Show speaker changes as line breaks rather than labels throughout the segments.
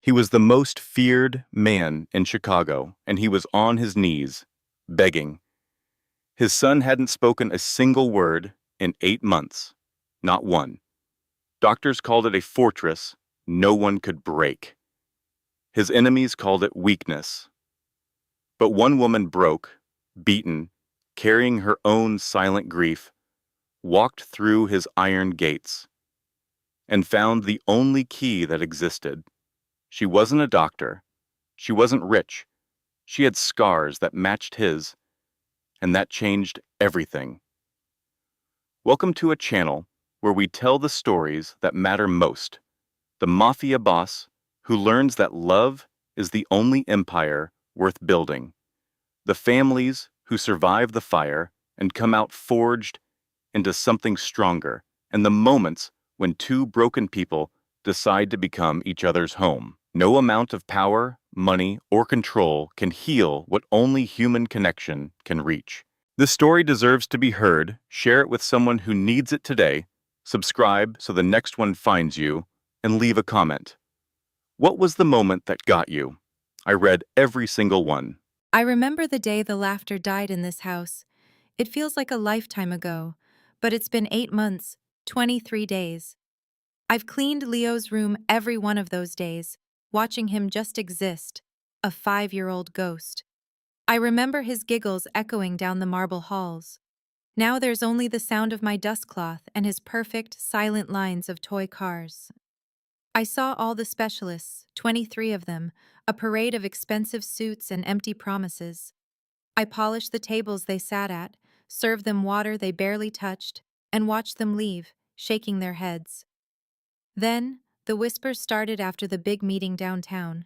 He was the most feared man in Chicago, and he was on his knees, begging. His son hadn't spoken a single word in 8 months. Not one. Doctors called it a fortress no one could break. His enemies called it weakness. But one woman broke, beaten, carrying her own silent grief, walked through his iron gates, and found the only key that existed. She wasn't a doctor. She wasn't rich. She had scars that matched his, and that changed everything. Welcome to a channel where we tell the stories that matter most. The mafia boss who learns that love is the only empire worth building. The families who survive the fire and come out forged into something stronger, and the moments when two broken people decide to become each other's home. No amount of power, money, or control can heal what only human connection can reach. This story deserves to be heard. Share it with someone who needs it today. Subscribe so the next one finds you, and leave a comment. What was the moment that got you? I read every single one.
I remember the day the laughter died in this house. It feels like a lifetime ago, but it's been 8 months, 23 days. I've cleaned Leo's room every one of those days, watching him just exist, a 5-year-old ghost. I remember his giggles echoing down the marble halls. Now there's only the sound of my dust cloth and his perfect, silent lines of toy cars. I saw all the specialists, 23 of them, a parade of expensive suits and empty promises. I polished the tables they sat at, served them water they barely touched, and watched them leave, shaking their heads. Then, the whispers started after the big meeting downtown.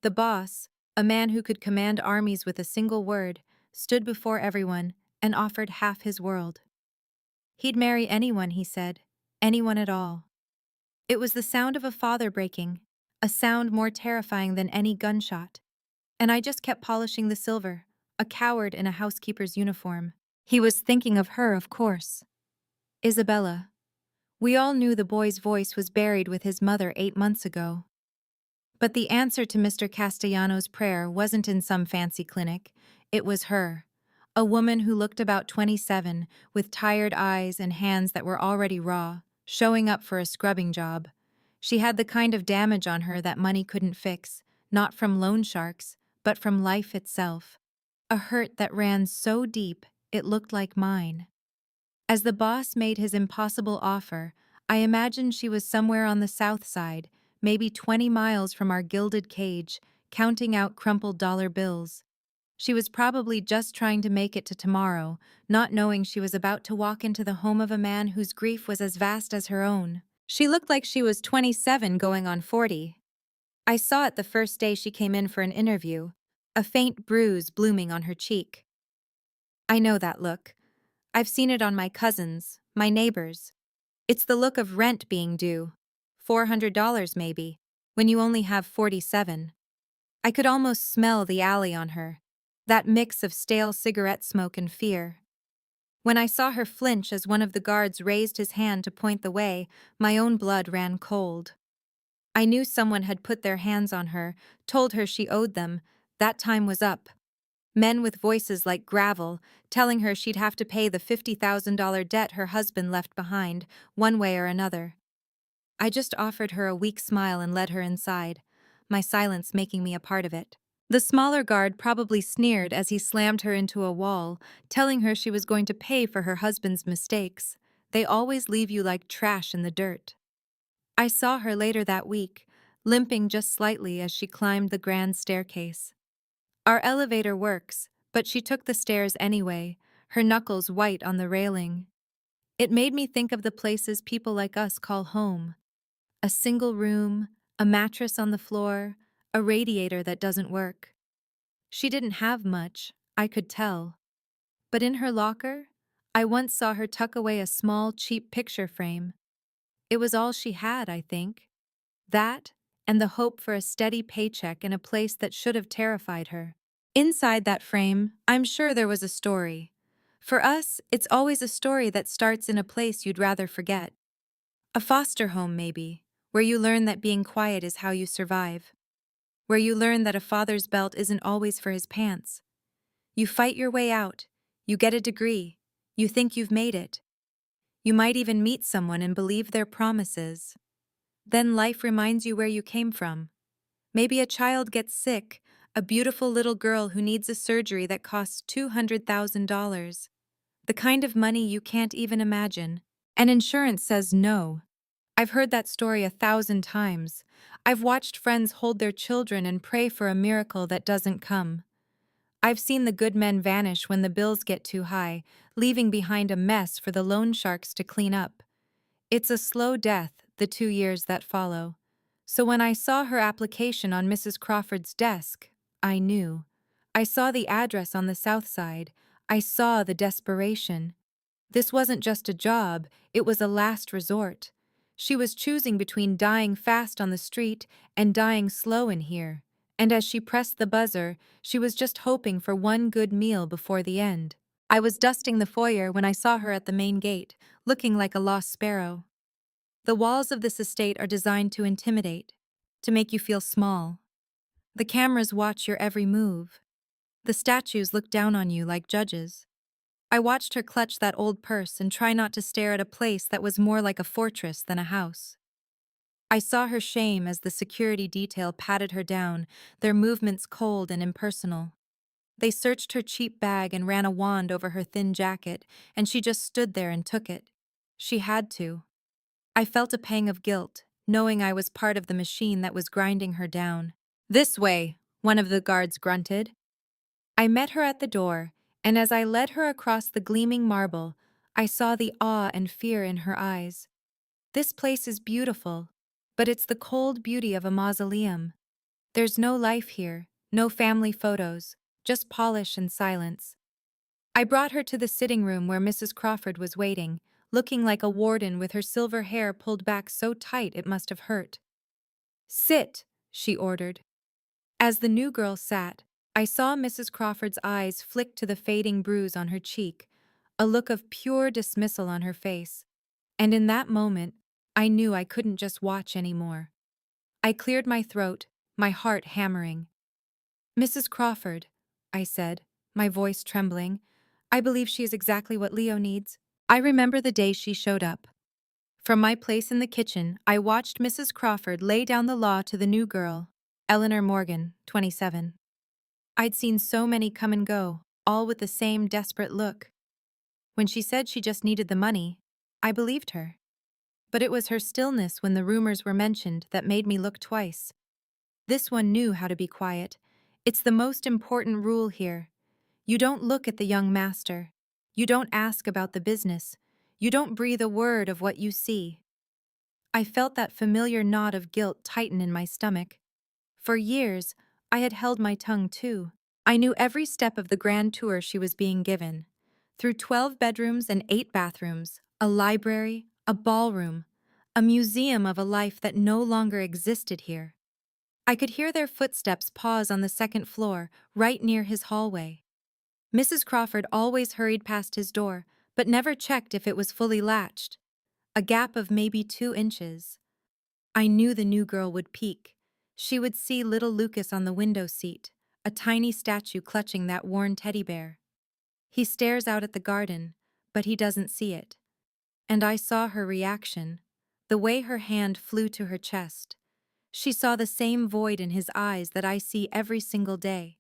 The boss, a man who could command armies with a single word, stood before everyone and offered half his world. He'd marry anyone, he said, anyone at all. It was the sound of a father breaking, a sound more terrifying than any gunshot. And I just kept polishing the silver, a coward in a housekeeper's uniform. He was thinking of her, of course. Isabella. We all knew the boy's voice was buried with his mother 8 months ago. But the answer to Mr. Castellano's prayer wasn't in some fancy clinic. It was her. A woman who looked about 27, with tired eyes and hands that were already raw, showing up for a scrubbing job. She had the kind of damage on her that money couldn't fix, not from loan sharks, but from life itself. A hurt that ran so deep, it looked like mine. As the boss made his impossible offer, I imagined she was somewhere on the south side, maybe 20 miles from our gilded cage, counting out crumpled dollar bills. She was probably just trying to make it to tomorrow, not knowing she was about to walk into the home of a man whose grief was as vast as her own. She looked like she was 27 going on 40. I saw it the first day she came in for an interview, a faint bruise blooming on her cheek. I know that look. I've seen it on my cousins, my neighbors. It's the look of rent being due, $400 maybe, when you only have 47. I could almost smell the alley on her, that mix of stale cigarette smoke and fear. When I saw her flinch as one of the guards raised his hand to point the way, my own blood ran cold. I knew someone had put their hands on her, told her she owed them, that time was up. Men with voices like gravel, telling her she'd have to pay the $50,000 debt her husband left behind, one way or another. I just offered her a weak smile and led her inside, my silence making me a part of it. The smaller guard probably sneered as he slammed her into a wall, telling her she was going to pay for her husband's mistakes. They always leave you like trash in the dirt. I saw her later that week, limping just slightly as she climbed the grand staircase. Our elevator works, but she took the stairs anyway, her knuckles white on the railing. It made me think of the places people like us call home. A single room, a mattress on the floor, a radiator that doesn't work. She didn't have much, I could tell. But in her locker, I once saw her tuck away a small, cheap picture frame. It was all she had, I think. That, and the hope for a steady paycheck in a place that should have terrified her. Inside that frame, I'm sure there was a story. For us, it's always a story that starts in a place you'd rather forget. A foster home, maybe, where you learn that being quiet is how you survive. where you learn that a father's belt isn't always for his pants. You fight your way out, you get a degree, you think you've made it. You might even meet someone and believe their promises. Then life reminds you where you came from. Maybe a child gets sick, a beautiful little girl who needs a surgery that costs $200,000. The kind of money you can't even imagine. And insurance says no. I've heard that story 1,000 times. I've watched friends hold their children and pray for a miracle that doesn't come. I've seen the good men vanish when the bills get too high, leaving behind a mess for the loan sharks to clean up. It's a slow death, the 2 years that follow. So when I saw her application on Mrs. Crawford's desk, I knew. I saw the address on the south side. I saw the desperation. This wasn't just a job, it was a last resort. She was choosing between dying fast on the street and dying slow in here. And as she pressed the buzzer, she was just hoping for one good meal before the end. I was dusting the foyer when I saw her at the main gate, looking like a lost sparrow. The walls of this estate are designed to intimidate, to make you feel small. The cameras watch your every move. The statues look down on you like judges. I watched her clutch that old purse and try not to stare at a place that was more like a fortress than a house. I saw her shame as the security detail patted her down, their movements cold and impersonal. They searched her cheap bag and ran a wand over her thin jacket, and she just stood there and took it. She had to. I felt a pang of guilt, knowing I was part of the machine that was grinding her down. "This way," one of the guards grunted. I met her at the door, and as I led her across the gleaming marble, I saw the awe and fear in her eyes. This place is beautiful, but it's the cold beauty of a mausoleum. There's no life here, no family photos, just polish and silence. I brought her to the sitting room where Mrs. Crawford was waiting, looking like a warden with her silver hair pulled back so tight it must have hurt. "Sit," she ordered. As the new girl sat, I saw Mrs. Crawford's eyes flick to the fading bruise on her cheek, a look of pure dismissal on her face. And in that moment, I knew I couldn't just watch anymore. I cleared my throat, my heart hammering. "Mrs. Crawford," I said, my voice trembling, "I believe she is exactly what Leo needs." I remember the day she showed up. From my place in the kitchen, I watched Mrs. Crawford lay down the law to the new girl, Eleanor Morgan, 27. I'd seen so many come and go, all with the same desperate look. When she said she just needed the money, I believed her. But it was her stillness when the rumors were mentioned that made me look twice. This one knew how to be quiet. It's the most important rule here. You don't look at the young master. You don't ask about the business. You don't breathe a word of what you see. I felt that familiar knot of guilt tighten in my stomach. For years, I had held my tongue too. I knew every step of the grand tour she was being given. Through 12 bedrooms and 8 bathrooms, a library, a ballroom, a museum of a life that no longer existed here. I could hear their footsteps pause on the second floor, right near his hallway. Mrs. Crawford always hurried past his door, but never checked if it was fully latched. A gap of maybe 2 inches. I knew the new girl would peek. She would see little Lucas on the window seat, a tiny statue clutching that worn teddy bear. He stares out at the garden, but he doesn't see it. And I saw her reaction, the way her hand flew to her chest. She saw the same void in his eyes that I see every single day.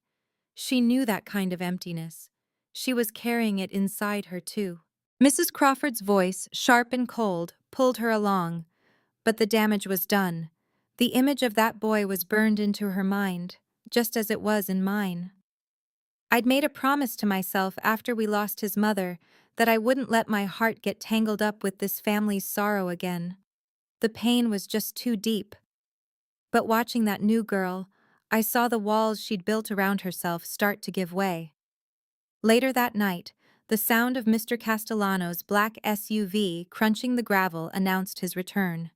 She knew that kind of emptiness. She was carrying it inside her, too. Mrs. Crawford's voice, sharp and cold, pulled her along. But the damage was done. The image of that boy was burned into her mind, just as it was in mine. I'd made a promise to myself after we lost his mother that I wouldn't let my heart get tangled up with this family's sorrow again. The pain was just too deep. But watching that new girl, I saw the walls she'd built around herself start to give way. Later that night, the sound of Mr. Castellano's black SUV crunching the gravel announced his return.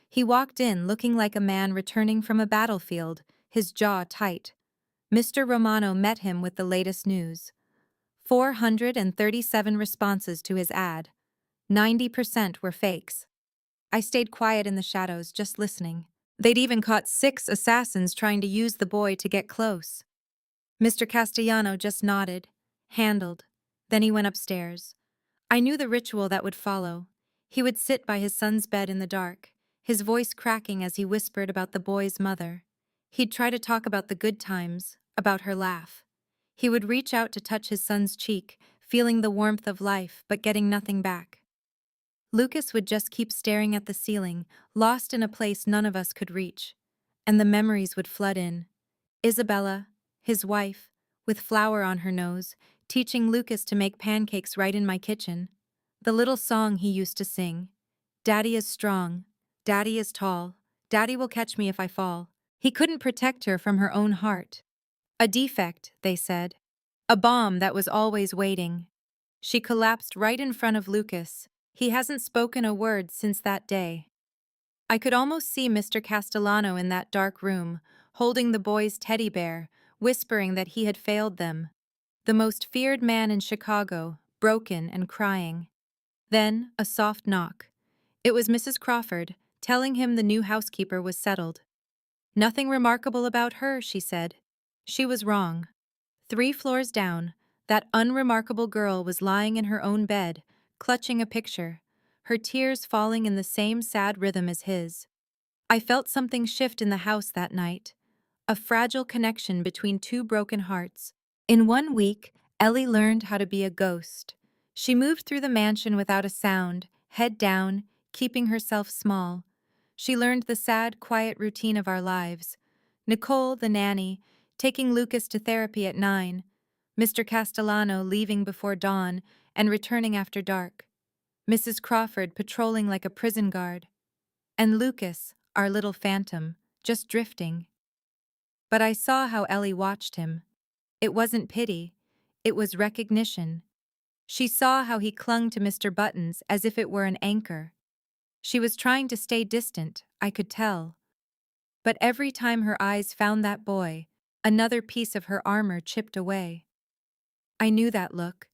He walked in looking like a man returning from a battlefield, his jaw tight. Mr. Romano met him with the latest news. 437 responses to his ad. 90% were fakes. I stayed quiet in the shadows, just listening. They'd even caught 6 assassins trying to use the boy to get close. Mr. Castellano just nodded, handled. Then he went upstairs. I knew the ritual that would follow. He would sit by his son's bed in the dark, his voice cracking as he whispered about the boy's mother. He'd try to talk about the good times, about her laugh. He would reach out to touch his son's cheek, feeling the warmth of life, but getting nothing back. Lucas would just keep staring at the ceiling, lost in a place none of us could reach. And the memories would flood in. Isabella, his wife, with flour on her nose, teaching Lucas to make pancakes right in my kitchen. The little song he used to sing. Daddy is strong. Daddy is tall. Daddy will catch me if I fall. He couldn't protect her from her own heart. A defect, they said. A bomb that was always waiting. She collapsed right in front of Lucas. He hasn't spoken a word since that day. I could almost see Mr. Castellano in that dark room, holding the boy's teddy bear, whispering that he had failed them. The most feared man in Chicago, broken and crying. Then, a soft knock. It was Mrs. Crawford, telling him the new housekeeper was settled. Nothing remarkable about her, she said. She was wrong. 3 floors down, that unremarkable girl was lying in her own bed, clutching a picture, her tears falling in the same sad rhythm as his. I felt something shift in the house that night, a fragile connection between 2 broken hearts. In 1 week, Ellie learned how to be a ghost. She moved through the mansion without a sound, head down, keeping herself small. She learned the sad, quiet routine of our lives. Nicole, the nanny, taking Lucas to therapy at 9, Mr. Castellano leaving before dawn and returning after dark, Mrs. Crawford patrolling like a prison guard, and Lucas, our little phantom, just drifting. But I saw how Ellie watched him. It wasn't pity, it was recognition. She saw how he clung to Mr. Buttons as if it were an anchor. She was trying to stay distant, I could tell. But every time her eyes found that boy, another piece of her armor chipped away. I knew that look.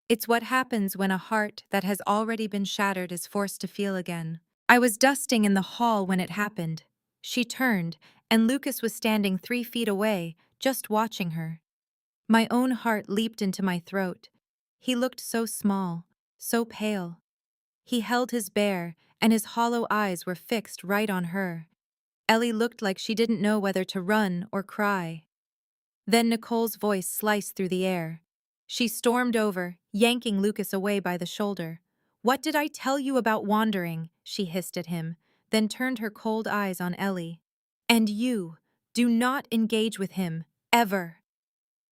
It's what happens when a heart that has already been shattered is forced to feel again. I was dusting in the hall when it happened. She turned, and Lucas was standing 3 feet away, just watching her. My own heart leaped into my throat. He looked so small, so pale. He held his bear, and his hollow eyes were fixed right on her. Ellie looked like she didn't know whether to run or cry. Then Nicole's voice sliced through the air. She stormed over, yanking Lucas away by the shoulder. "What did I tell you about wandering?" she hissed at him, then turned her cold eyes on Ellie. "And you, do not engage with him, ever."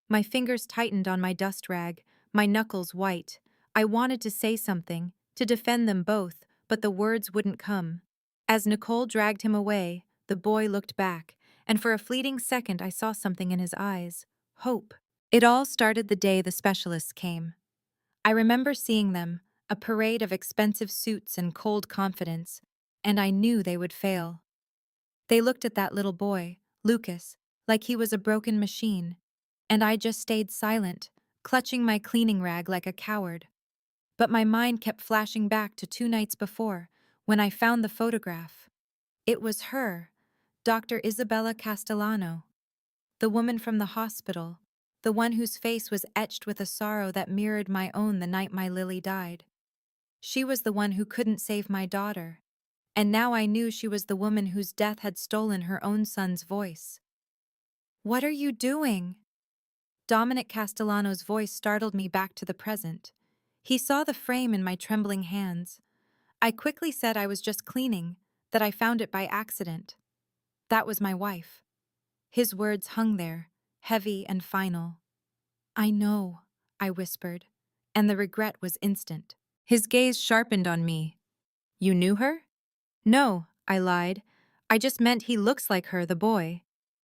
My fingers tightened on my dust rag, my knuckles white. I wanted to say something, to defend them both, but the words wouldn't come. As Nicole dragged him away, the boy looked back, and for a fleeting second I saw something in his eyes. Hope. It all started the day the specialists came. I remember seeing them, a parade of expensive suits and cold confidence, and I knew they would fail. They looked at that little boy, Lucas, like he was a broken machine, and I just stayed silent, clutching my cleaning rag like a coward. But my mind kept flashing back to 2 nights before, when I found the photograph. It was her, Dr. Isabella Castellano, the woman from the hospital, the one whose face was etched with a sorrow that mirrored my own the night my Lily died. She was the one who couldn't save my daughter, and now I knew she was the woman whose death had stolen her own son's voice. "What are you doing?" Dominic Castellano's voice startled me back to the present. He saw the frame in my trembling hands. I quickly said I was just cleaning, that I found it by accident. That was my wife. His words hung there, heavy and final. "I know," I whispered, and the regret was instant. His gaze sharpened on me. "You knew her?" "No," I lied. "I just meant he looks like her, the boy."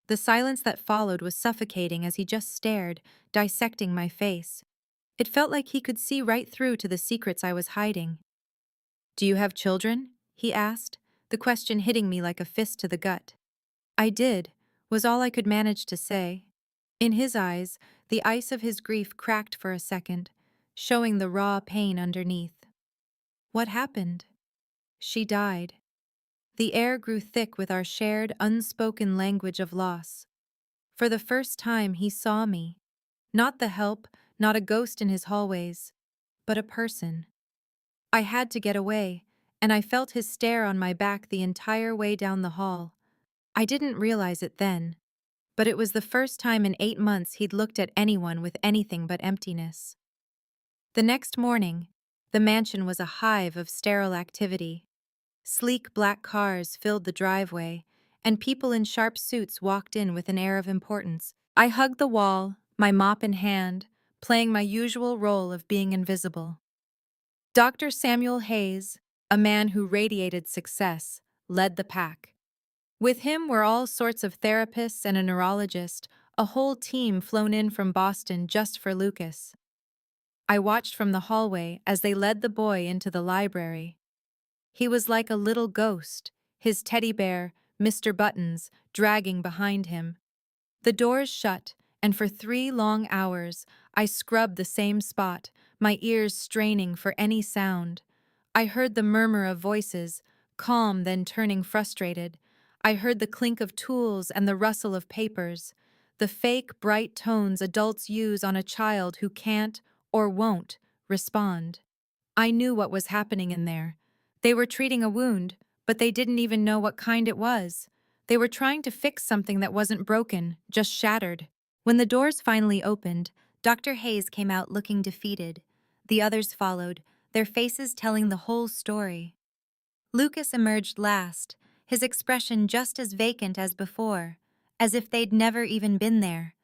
The silence that followed was suffocating as he just stared, dissecting my face. It felt like he could see right through to the secrets I was hiding. "Do you have children?" he asked, the question hitting me like a fist to the gut. "I did," was all I could manage to say. In his eyes, the ice of his grief cracked for a second, showing the raw pain underneath. "What happened?" "She died." The air grew thick with our shared, unspoken language of loss. For the first time, he saw me. Not the help, not a ghost in his hallways, but a person. I had to get away, and I felt his stare on my back the entire way down the hall. I didn't realize it then, but it was the first time in 8 months he'd looked at anyone with anything but emptiness. The next morning, the mansion was a hive of sterile activity. Sleek black cars filled the driveway, and people in sharp suits walked in with an air of importance. I hugged the wall, my mop in hand, playing my usual role of being invisible. Dr. Samuel Hayes, a man who radiated success, led the pack. With him were all sorts of therapists and a neurologist, a whole team flown in from Boston just for Lucas. I watched from the hallway as they led the boy into the library. He was like a little ghost, his teddy bear, Mr. Buttons, dragging behind him. The doors shut, and for 3 long hours, I scrubbed the same spot, my ears straining for any sound. I heard the murmur of voices, calm then turning frustrated. I heard the clink of tools and the rustle of papers, the fake, bright tones adults use on a child who can't, or won't, respond. I knew what was happening in there. They were treating a wound, but they didn't even know what kind it was. They were trying to fix something that wasn't broken, just shattered. When the doors finally opened, Dr. Hayes came out looking defeated. The others followed, their faces telling the whole story. Lucas emerged last, his expression just as vacant as before, as if they'd never even been there.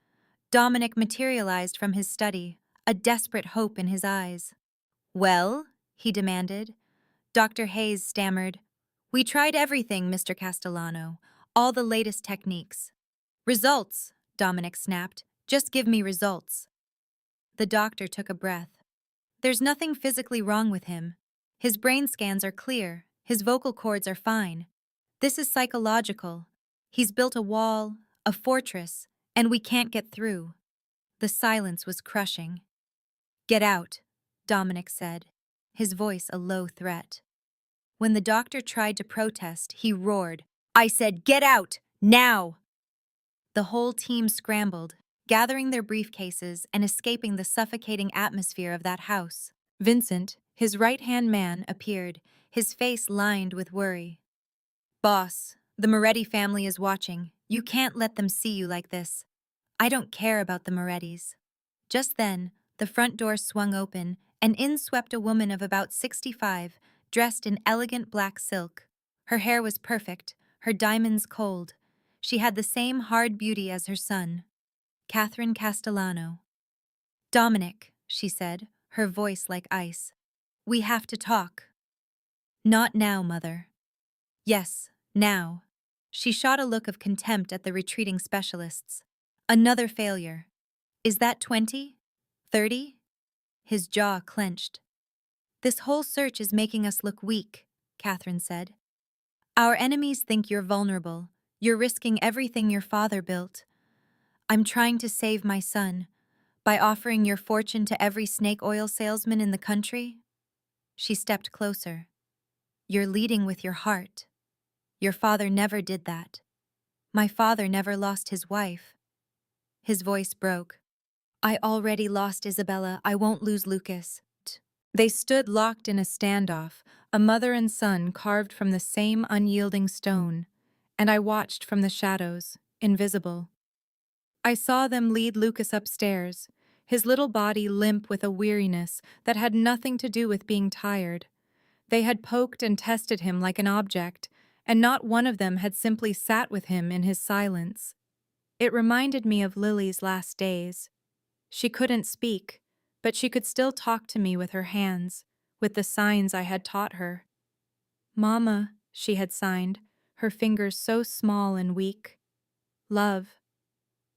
Dominic materialized from his study, a desperate hope in his eyes. "Well?" he demanded. Dr. Hayes stammered, "We tried everything, Mr. Castellano, all the latest techniques." "Results," Dominic snapped. "Just give me results." The doctor took a breath. "There's nothing physically wrong with him. His brain scans are clear, his vocal cords are fine. This is psychological. He's built a wall, a fortress, and we can't get through." The silence was crushing. "Get out," Dominic said, his voice a low threat. When the doctor tried to protest, he roared, "I said get out, now!" The whole team scrambled, gathering their briefcases and escaping the suffocating atmosphere of that house. Vincent, his right-hand man, appeared, his face lined with worry. "Boss, the Moretti family is watching. You can't let them see you like this." "I don't care about the Morettis." Just then, the front door swung open, and in swept a woman of about 65, dressed in elegant black silk. Her hair was perfect, her diamonds cold. She had the same hard beauty as her son, Catherine Castellano. "Dominic," she said, her voice like ice. "We have to talk." "Not now, Mother." "Yes, now." She shot a look of contempt at the retreating specialists. "Another failure. Is that 20? 30? His jaw clenched. "This whole search is making us look weak," Catherine said. "Our enemies think you're vulnerable. You're risking everything your father built. I'm trying to save my son. By offering your fortune to every snake oil salesman in the country." She stepped closer. "You're leading with your heart. Your father never did that. My father never lost his wife." His voice broke. "I already lost Isabella. I won't lose Lucas." They stood locked in a standoff, a mother and son carved from the same unyielding stone, and I watched from the shadows, invisible. I saw them lead Lucas upstairs, his little body limp with a weariness that had nothing to do with being tired. They had poked and tested him like an object, and not one of them had simply sat with him in his silence. It reminded me of Lily's last days. She couldn't speak, but she could still talk to me with her hands, with the signs I had taught her. "Mama," she had signed, her fingers so small and weak. "Love."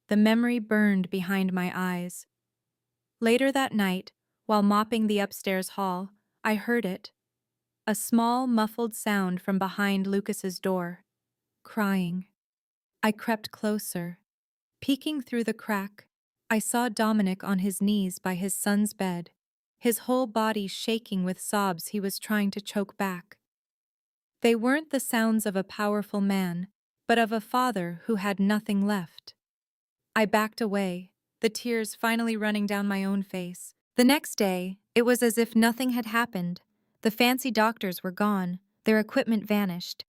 The memory burned behind my eyes. Later that night, while mopping the upstairs hall, I heard it. A small, muffled sound from behind Lucas's door. Crying. I crept closer. Peeking through the crack, I saw Dominic on his knees by his son's bed, his whole body shaking with sobs he was trying to choke back. They weren't the sounds of a powerful man, but of a father who had nothing left. I backed away, the tears finally running down my own face. The next day, it was as if nothing had happened. The fancy doctors were gone, their equipment vanished.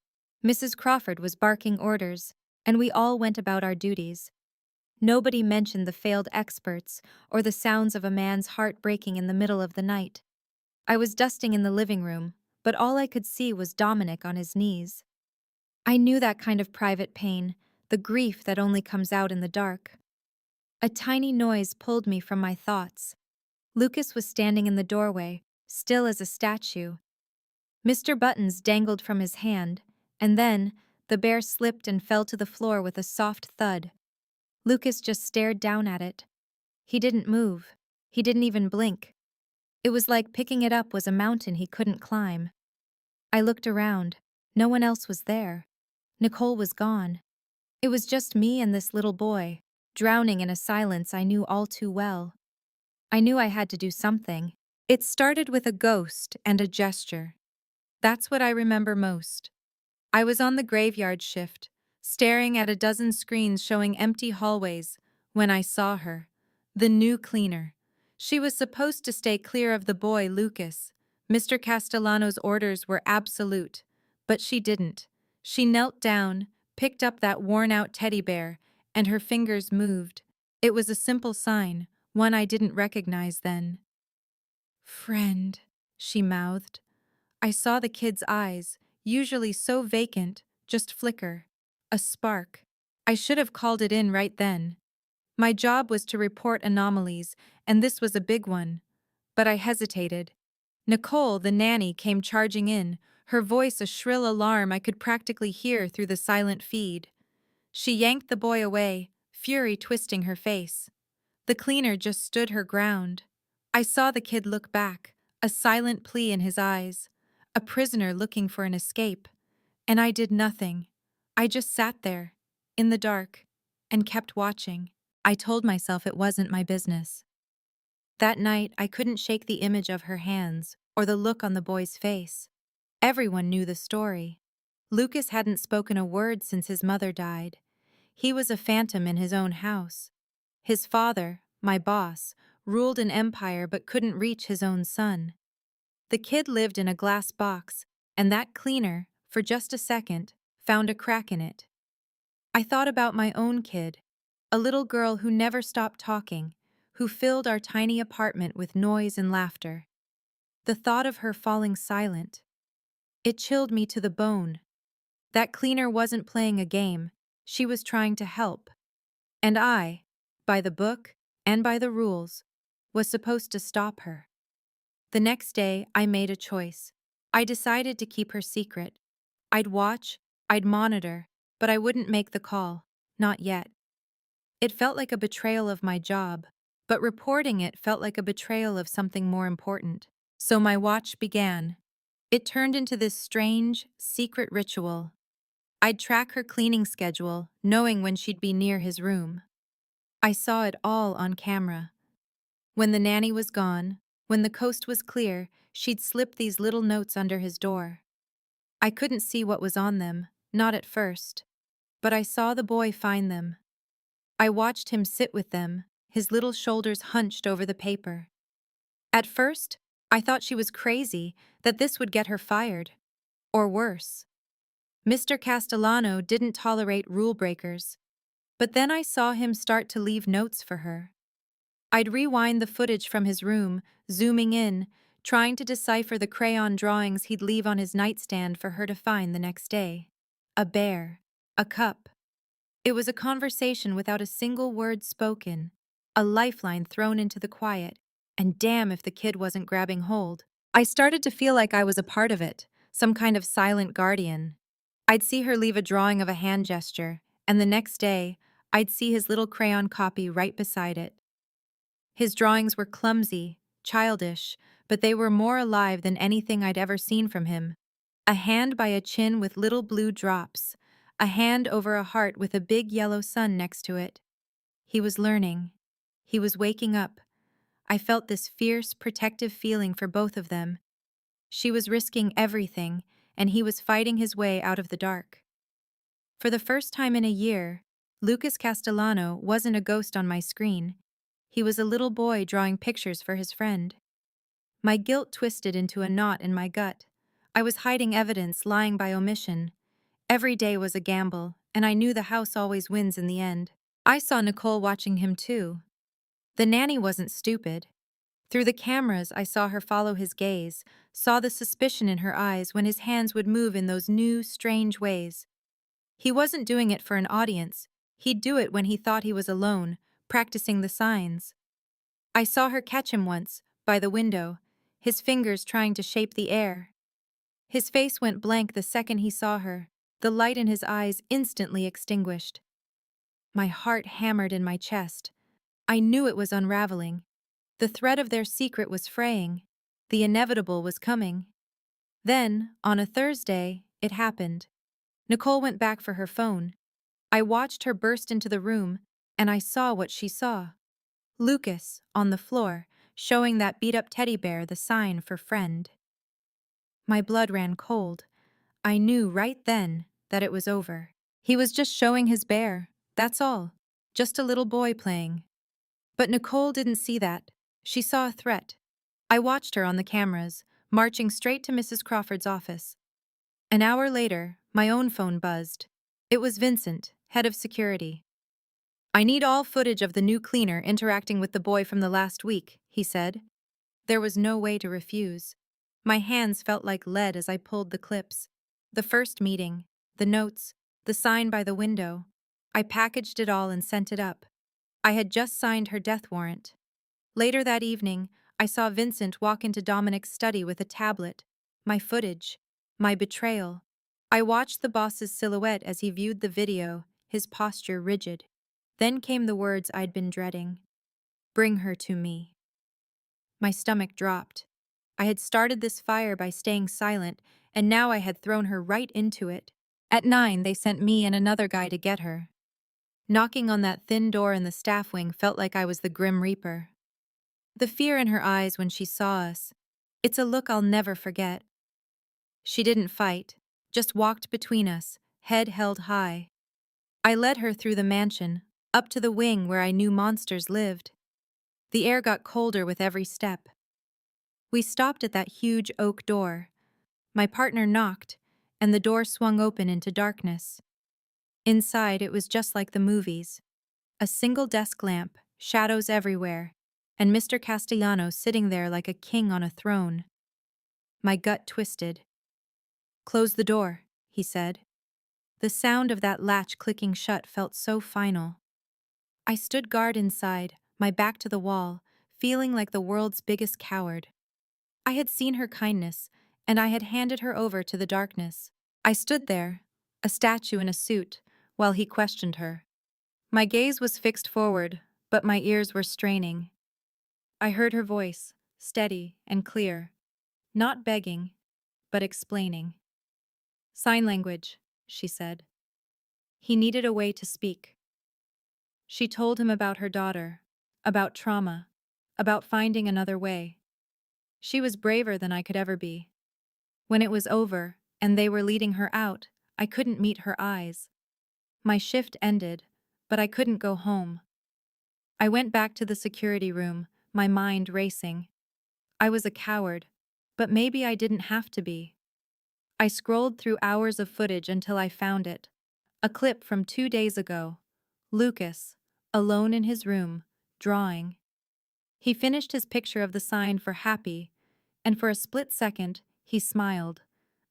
Mrs. Crawford was barking orders, and we all went about our duties. Nobody mentioned the failed experts or the sounds of a man's heart breaking in the middle of the night. I was dusting in the living room, but all I could see was Dominic on his knees. I knew that kind of private pain, the grief that only comes out in the dark. A tiny noise pulled me from my thoughts. Lucas was standing in the doorway, still as a statue. Mr. Buttons dangled from his hand, and then the bear slipped and fell to the floor with a soft thud. Lucas just stared down at it. He didn't move. He didn't even blink. It was like picking it up was a mountain he couldn't climb. I looked around. No one else was there. Nicole was gone. It was just me and this little boy, drowning in a silence I knew all too well. I knew I had to do something. It started with a ghost and a gesture. That's what I remember most. I was on the graveyard shift, staring at a dozen screens showing empty hallways, when I saw her. The new cleaner. She was supposed to stay clear of the boy, Lucas. Mr. Castellano's orders were absolute, but she didn't. She knelt down, picked up that worn-out teddy bear, and her fingers moved. It was a simple sign, one I didn't recognize then. "Friend," she mouthed. I saw the kid's eyes, usually so vacant, just flicker. A spark. I should have called it in right then. My job was to report anomalies, and this was a big one. But I hesitated. Nicole, the nanny, came charging in, her voice a shrill alarm I could practically hear through the silent feed. She yanked the boy away, fury twisting her face. The cleaner just stood her ground. I saw the kid look back, a silent plea in his eyes, a prisoner looking for an escape. And I did nothing. I just sat there, in the dark, and kept watching. I told myself it wasn't my business. That night, I couldn't shake the image of her hands or the look on the boy's face. Everyone knew the story. Lucas hadn't spoken a word since his mother died. He was a phantom in his own house. His father, my boss, ruled an empire but couldn't reach his own son. The kid lived in a glass box, and that cleaner, for just a second, found a crack in it. I thought about my own kid, a little girl who never stopped talking, who filled our tiny apartment with noise and laughter. The thought of her falling silent, it chilled me to the bone. That cleaner wasn't playing a game, she was trying to help. And I, by the book and by the rules, was supposed to stop her. The next day, I made a choice. I decided to keep her secret. I'd watch, I'd monitor, but I wouldn't make the call, not yet. It felt like a betrayal of my job, but reporting it felt like a betrayal of something more important. So my watch began. It turned into this strange, secret ritual. I'd track her cleaning schedule, knowing when she'd be near his room. I saw it all on camera. When the nanny was gone, when the coast was clear, she'd slip these little notes under his door. I couldn't see what was on them, not at first, but I saw the boy find them. I watched him sit with them, his little shoulders hunched over the paper. At first, I thought she was crazy, that this would get her fired. Or worse. Mr. Castellano didn't tolerate rule breakers. But then I saw him start to leave notes for her. I'd rewind the footage from his room, zooming in, trying to decipher the crayon drawings he'd leave on his nightstand for her to find the next day. A bear. A cup. It was a conversation without a single word spoken, a lifeline thrown into the quiet, and damn if the kid wasn't grabbing hold. I started to feel like I was a part of it, some kind of silent guardian. I'd see her leave a drawing of a hand gesture, and the next day, I'd see his little crayon copy right beside it. His drawings were clumsy, childish, but they were more alive than anything I'd ever seen from him. A hand by a chin with little blue drops, a hand over a heart with a big yellow sun next to it. He was learning. He was waking up. I felt this fierce, protective feeling for both of them. She was risking everything, and he was fighting his way out of the dark. For the first time in a year, Lucas Castellano wasn't a ghost on my screen. He was a little boy drawing pictures for his friend. My guilt twisted into a knot in my gut. I was hiding evidence, lying by omission. Every day was a gamble, and I knew the house always wins in the end. I saw Nicole watching him too. The nanny wasn't stupid. Through the cameras, I saw her follow his gaze, saw the suspicion in her eyes when his hands would move in those new, strange ways. He wasn't doing it for an audience. He'd do it when he thought he was alone, practicing the signs. I saw her catch him once, by the window, his fingers trying to shape the air. His face went blank the second he saw her, the light in his eyes instantly extinguished. My heart hammered in my chest. I knew it was unraveling. The thread of their secret was fraying. The inevitable was coming. Then, on a Thursday, it happened. Nicole went back for her phone. I watched her burst into the room, and I saw what she saw. Lucas, on the floor, showing that beat-up teddy bear the sign for friend. My blood ran cold. I knew right then that it was over. He was just showing his bear, that's all. Just a little boy playing. But Nicole didn't see that. She saw a threat. I watched her on the cameras, marching straight to Mrs. Crawford's office. An hour later, my own phone buzzed. It was Vincent, head of security. "I need all footage of the new cleaner interacting with the boy from the last week," he said. There was no way to refuse. My hands felt like lead as I pulled the clips. The first meeting, the notes, the sign by the window. I packaged it all and sent it up. I had just signed her death warrant. Later that evening, I saw Vincent walk into Dominic's study with a tablet. My footage. My betrayal. I watched the boss's silhouette as he viewed the video, his posture rigid. Then came the words I'd been dreading. "Bring her to me." My stomach dropped. I had started this fire by staying silent, and now I had thrown her right into it. At 9, they sent me and another guy to get her. Knocking on that thin door in the staff wing felt like I was the Grim Reaper. The fear in her eyes when she saw us. It's a look I'll never forget. She didn't fight, just walked between us, head held high. I led her through the mansion, up to the wing where I knew monsters lived. The air got colder with every step. We stopped at that huge oak door. My partner knocked, and the door swung open into darkness. Inside, it was just like the movies. A single desk lamp, shadows everywhere, and Mr. Castellano sitting there like a king on a throne. My gut twisted. "Close the door," he said. The sound of that latch clicking shut felt so final. I stood guard inside, my back to the wall, feeling like the world's biggest coward. I had seen her kindness, and I had handed her over to the darkness. I stood there, a statue in a suit, while he questioned her. My gaze was fixed forward, but my ears were straining. I heard her voice, steady and clear, not begging, but explaining. "Sign language," she said. He needed a way to speak. She told him about her daughter, about trauma, about finding another way. She was braver than I could ever be. When it was over, and they were leading her out, I couldn't meet her eyes. My shift ended, but I couldn't go home. I went back to the security room, my mind racing. I was a coward, but maybe I didn't have to be. I scrolled through hours of footage until I found it. A clip from 2 days ago. Lucas, alone in his room, drawing. He finished his picture of the sign for happy, and for a split second, he smiled.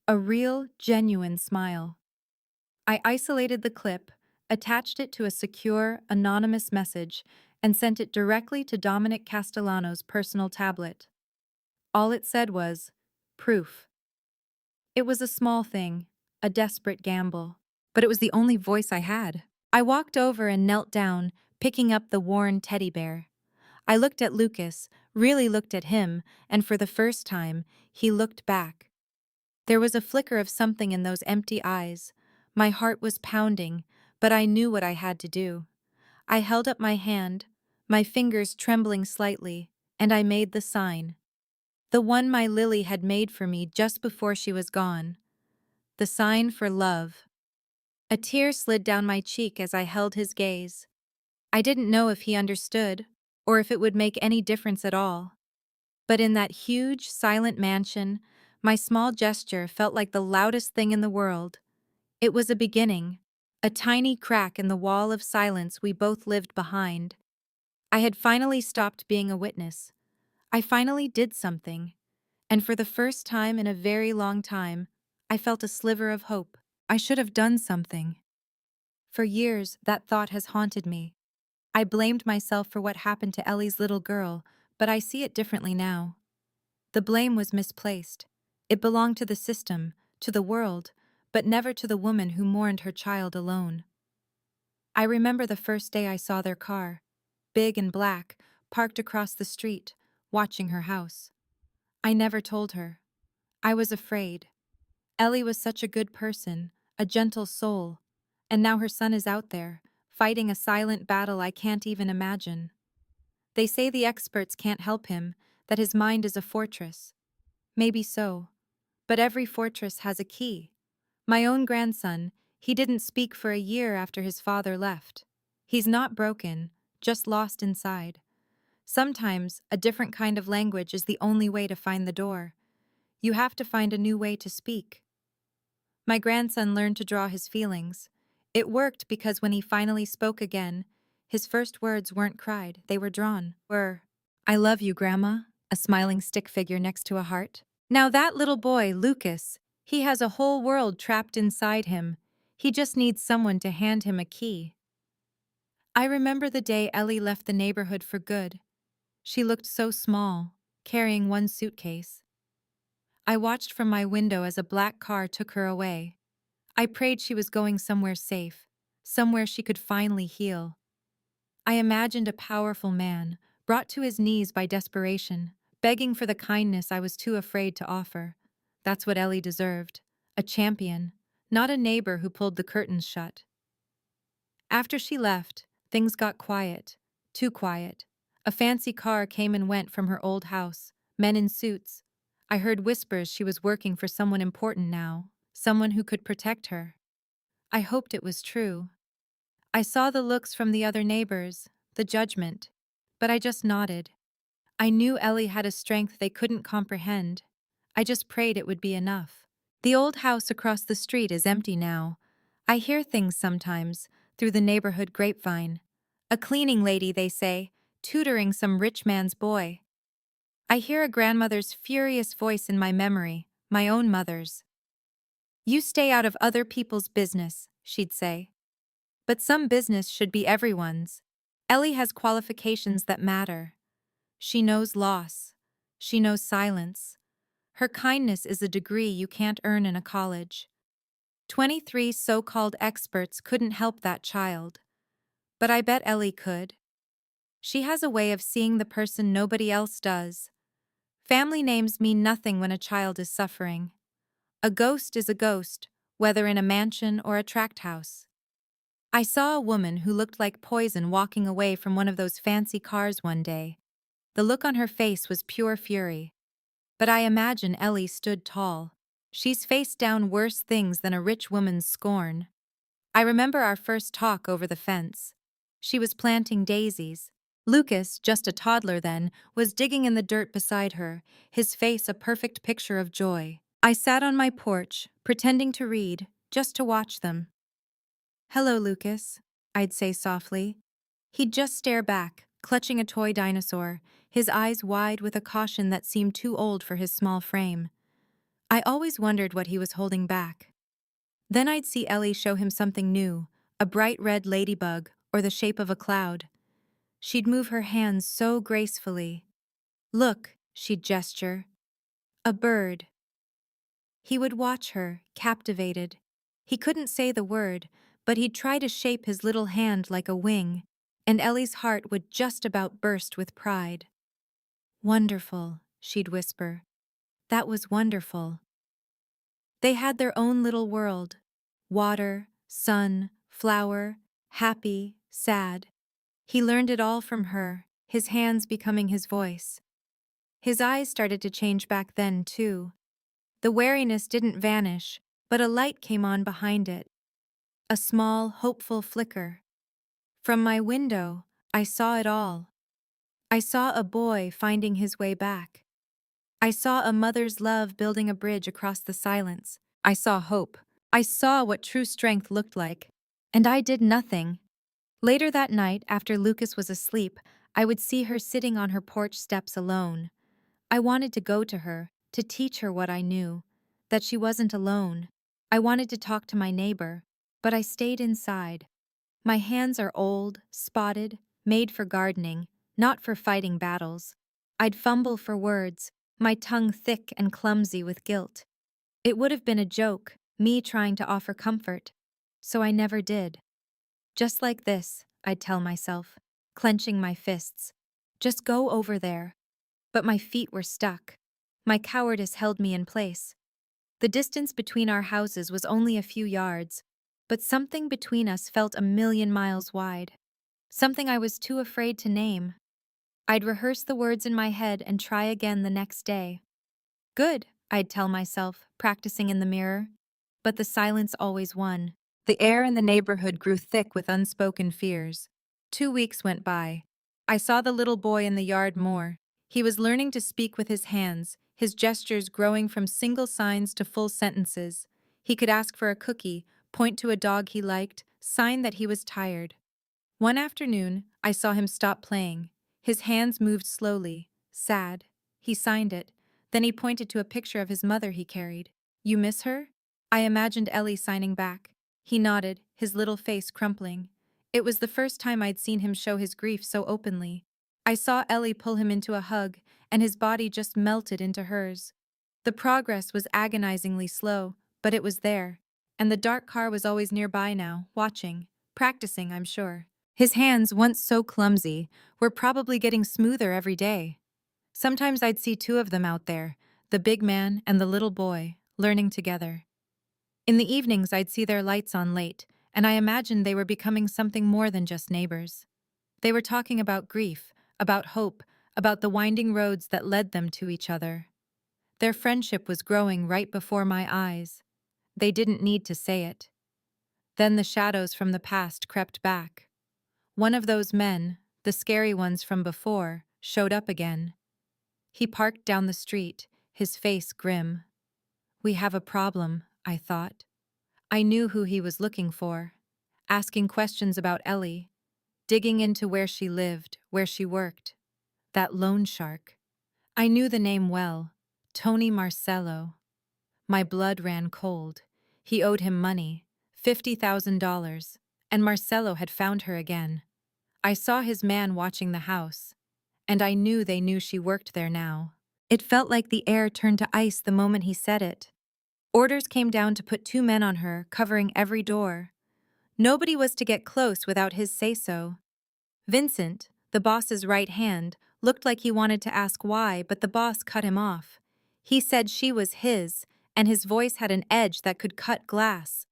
A real, genuine smile. I isolated the clip, attached it to a secure, anonymous message, and sent it directly to Dominic Castellano's personal tablet. All it said was, "Proof." It was a small thing, a desperate gamble, but it was the only voice I had. I walked over and knelt down, picking up the worn teddy bear. I looked at Lucas, really looked at him, and for the first time, he looked back. There was a flicker of something in those empty eyes. My heart was pounding, but I knew what I had to do. I held up my hand, my fingers trembling slightly, and I made the sign. The one my Lily had made for me just before she was gone. The sign for love. A tear slid down my cheek as I held his gaze. I didn't know if he understood, or if it would make any difference at all. But in that huge, silent mansion, my small gesture felt like the loudest thing in the world. It was a beginning, a tiny crack in the wall of silence we both lived behind. I had finally stopped being a witness. I finally did something. And for the first time in a very long time, I felt a sliver of hope. I should have done something. For years, that thought has haunted me. I blamed myself for what happened to Ellie's little girl, but I see it differently now. The blame was misplaced. It belonged to the system, to the world, but never to the woman who mourned her child alone. I remember the first day I saw their car, big and black, parked across the street, watching her house. I never told her. I was afraid. Ellie was such a good person, a gentle soul, and now her son is out there, fighting a silent battle I can't even imagine. They say the experts can't help him, that his mind is a fortress. Maybe so. But every fortress has a key. My own grandson, he didn't speak for a year after his father left. He's not broken, just lost inside. Sometimes, a different kind of language is the only way to find the door. You have to find a new way to speak. My grandson learned to draw his feelings. It worked because when he finally spoke again, his first words weren't cried, they were drawn. I love you, Grandma, a smiling stick figure next to a heart. Now that little boy, Lucas, he has a whole world trapped inside him. He just needs someone to hand him a key. I remember the day Ellie left the neighborhood for good. She looked so small, carrying one suitcase. I watched from my window as a black car took her away. I prayed she was going somewhere safe, somewhere she could finally heal. I imagined a powerful man, brought to his knees by desperation, begging for the kindness I was too afraid to offer. That's what Ellie deserved. A champion, not a neighbor who pulled the curtains shut. After she left, things got quiet. Too quiet. A fancy car came and went from her old house, men in suits. I heard whispers she was working for someone important now, someone who could protect her. I hoped it was true. I saw the looks from the other neighbors, the judgment, but I just nodded. I knew Ellie had a strength they couldn't comprehend. I just prayed it would be enough. The old house across the street is empty now. I hear things sometimes, through the neighborhood grapevine. A cleaning lady, they say, tutoring some rich man's boy. I hear a grandmother's furious voice in my memory, my own mother's. You stay out of other people's business, she'd say. But some business should be everyone's. Ellie has qualifications that matter. She knows loss. She knows silence. Her kindness is a degree you can't earn in a college. 23 so-called experts couldn't help that child. But I bet Ellie could. She has a way of seeing the person nobody else does. Family names mean nothing when a child is suffering. A ghost is a ghost, whether in a mansion or a tract house. I saw a woman who looked like poison walking away from one of those fancy cars one day. The look on her face was pure fury. But I imagine Ellie stood tall. She's faced down worse things than a rich woman's scorn. I remember our first talk over the fence. She was planting daisies. Lucas, just a toddler then, was digging in the dirt beside her, his face a perfect picture of joy. I sat on my porch, pretending to read, just to watch them. "Hello, Lucas," I'd say softly. He'd just stare back, clutching a toy dinosaur, his eyes wide with a caution that seemed too old for his small frame. I always wondered what he was holding back. Then I'd see Ellie show him something new, a bright red ladybug, or the shape of a cloud. She'd move her hands so gracefully. "Look," she'd gesture. "A bird." He would watch her, captivated. He couldn't say the word, but he'd try to shape his little hand like a wing, and Ellie's heart would just about burst with pride. "Wonderful," she'd whisper. "That was wonderful." They had their own little world. Water, sun, flower, happy, sad. He learned it all from her, his hands becoming his voice. His eyes started to change back then, too. The wariness didn't vanish, but a light came on behind it, a small, hopeful flicker. From my window, I saw it all. I saw a boy finding his way back. I saw a mother's love building a bridge across the silence. I saw hope. I saw what true strength looked like. And I did nothing. Later that night, after Lucas was asleep, I would see her sitting on her porch steps alone. I wanted to go to her, to teach her what I knew, that she wasn't alone. I wanted to talk to my neighbor, but I stayed inside. My hands are old, spotted, made for gardening, not for fighting battles. I'd fumble for words, my tongue thick and clumsy with guilt. It would have been a joke, me trying to offer comfort. So I never did. Just like this, I'd tell myself, clenching my fists. Just go over there. But my feet were stuck. My cowardice held me in place. The distance between our houses was only a few yards, but something between us felt a million miles wide. Something I was too afraid to name. I'd rehearse the words in my head and try again the next day. Good, I'd tell myself, practicing in the mirror. But the silence always won. The air in the neighborhood grew thick with unspoken fears. 2 weeks went by. I saw the little boy in the yard more. He was learning to speak with his hands, his gestures growing from single signs to full sentences. He could ask for a cookie, point to a dog he liked, sign that he was tired. One afternoon, I saw him stop playing. His hands moved slowly, sad. He signed it. Then he pointed to a picture of his mother he carried. "You miss her?" I imagined Ellie signing back. He nodded, his little face crumpling. It was the first time I'd seen him show his grief so openly. I saw Ellie pull him into a hug, and his body just melted into hers. The progress was agonizingly slow, but it was there. And the dark car was always nearby now, watching, practicing, I'm sure. His hands, once so clumsy, were probably getting smoother every day. Sometimes I'd see two of them out there, the big man and the little boy, learning together. In the evenings, I'd see their lights on late, and I imagined they were becoming something more than just neighbors. They were talking about grief, about hope, about the winding roads that led them to each other. Their friendship was growing right before my eyes. They didn't need to say it. Then the shadows from the past crept back. One of those men, the scary ones from before, showed up again. He parked down the street, his face grim. "We have a problem," I thought. I knew who he was looking for, asking questions about Ellie, digging into where she lived, where she worked. That loan shark. I knew the name well, Tony Marcello. My blood ran cold. He owed him money, $50,000, and Marcello had found her again. I saw his man watching the house, and I knew they knew she worked there now. It felt like the air turned to ice the moment he said it. Orders came down to put 2 men on her, covering every door. Nobody was to get close without his say-so. Vincent, the boss's right hand, looked like he wanted to ask why, but the boss cut him off. He said she was his, and his voice had an edge that could cut glass.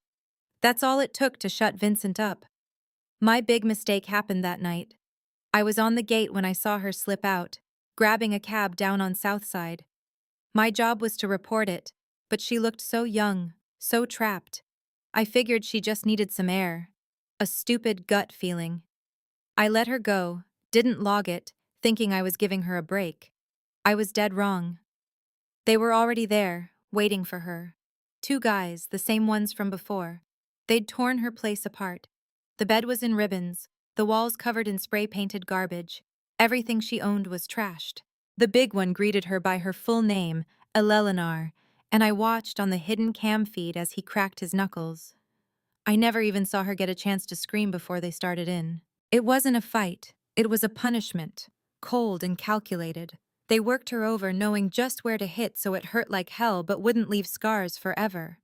That's all it took to shut Vincent up. My big mistake happened that night. I was on the gate when I saw her slip out, grabbing a cab down on Southside. My job was to report it, but she looked so young, so trapped. I figured she just needed some air. A stupid gut feeling. I let her go, didn't log it, thinking I was giving her a break. I was dead wrong. They were already there, waiting for her. 2 guys, the same ones from before. They'd torn her place apart. The bed was in ribbons, the walls covered in spray-painted garbage. Everything she owned was trashed. The big one greeted her by her full name, Eleanor, and I watched on the hidden cam feed as he cracked his knuckles. I never even saw her get a chance to scream before they started in. It wasn't a fight, it was a punishment, cold and calculated. They worked her over knowing just where to hit so it hurt like hell but wouldn't leave scars forever.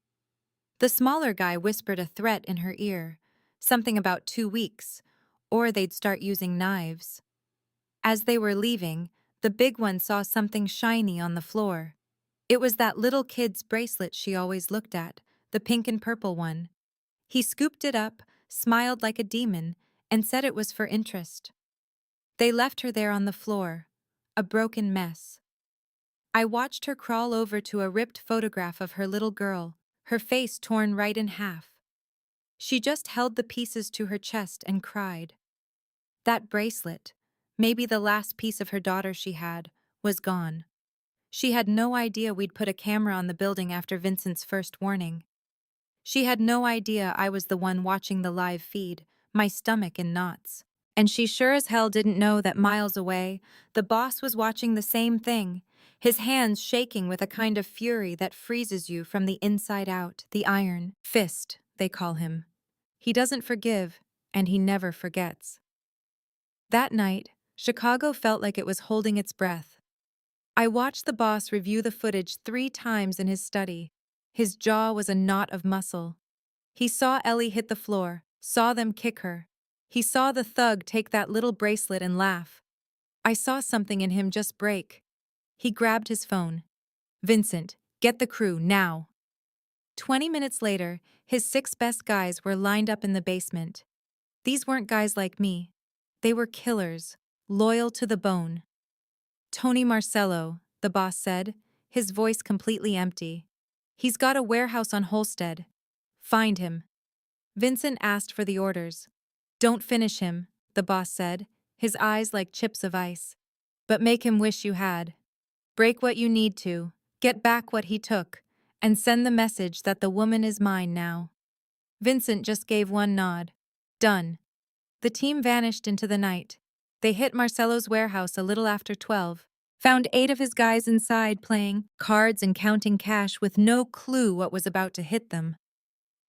The smaller guy whispered a threat in her ear, something about 2 weeks, or they'd start using knives. As they were leaving, the big one saw something shiny on the floor. It was that little kid's bracelet she always looked at, the pink and purple one. He scooped it up, smiled like a demon, and said it was for interest. They left her there on the floor, a broken mess. I watched her crawl over to a ripped photograph of her little girl, her face torn right in half. She just held the pieces to her chest and cried. That bracelet, maybe the last piece of her daughter she had, was gone. She had no idea we'd put a camera on the building after Vincent's first warning. She had no idea I was the one watching the live feed, my stomach in knots. And she sure as hell didn't know that miles away, the boss was watching the same thing, his hands shaking with a kind of fury that freezes you from the inside out, the iron fist, they call him. He doesn't forgive, and he never forgets. That night, Chicago felt like it was holding its breath. I watched the boss review the footage 3 times in his study. His jaw was a knot of muscle. He saw Ellie hit the floor, saw them kick her. He saw the thug take that little bracelet and laugh. I saw something in him just break. He grabbed his phone. Vincent, get the crew, now. 20 minutes later, his 6 best guys were lined up in the basement. These weren't guys like me. They were killers, loyal to the bone. Tony Marcello, the boss said, his voice completely empty. He's got a warehouse on Holstead. Find him. Vincent asked for the orders. Don't finish him, the boss said, his eyes like chips of ice. But make him wish you had. Break what you need to, get back what he took, and send the message that the woman is mine now. Vincent just gave one nod. Done. The team vanished into the night. They hit Marcello's warehouse a little after 12, found 8 of his guys inside playing cards and counting cash with no clue what was about to hit them.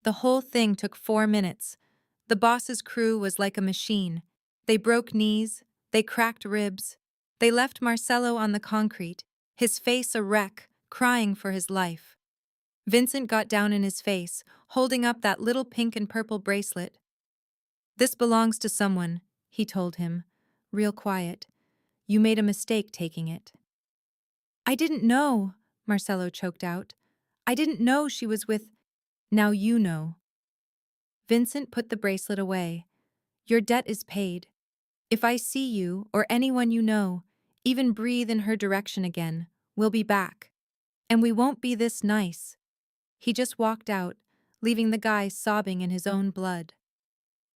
The whole thing took 4 minutes. The boss's crew was like a machine. They broke knees, they cracked ribs. They left Marcello on the concrete, his face a wreck, crying for his life. Vincent got down in his face, holding up that little pink and purple bracelet. This belongs to someone, he told him, real quiet. You made a mistake taking it. I didn't know, Marcello choked out. I didn't know she was with... Now you know. Vincent put the bracelet away. Your debt is paid. If I see you, or anyone you know, even breathe in her direction again, we'll be back. And we won't be this nice. He just walked out, leaving the guy sobbing in his own blood.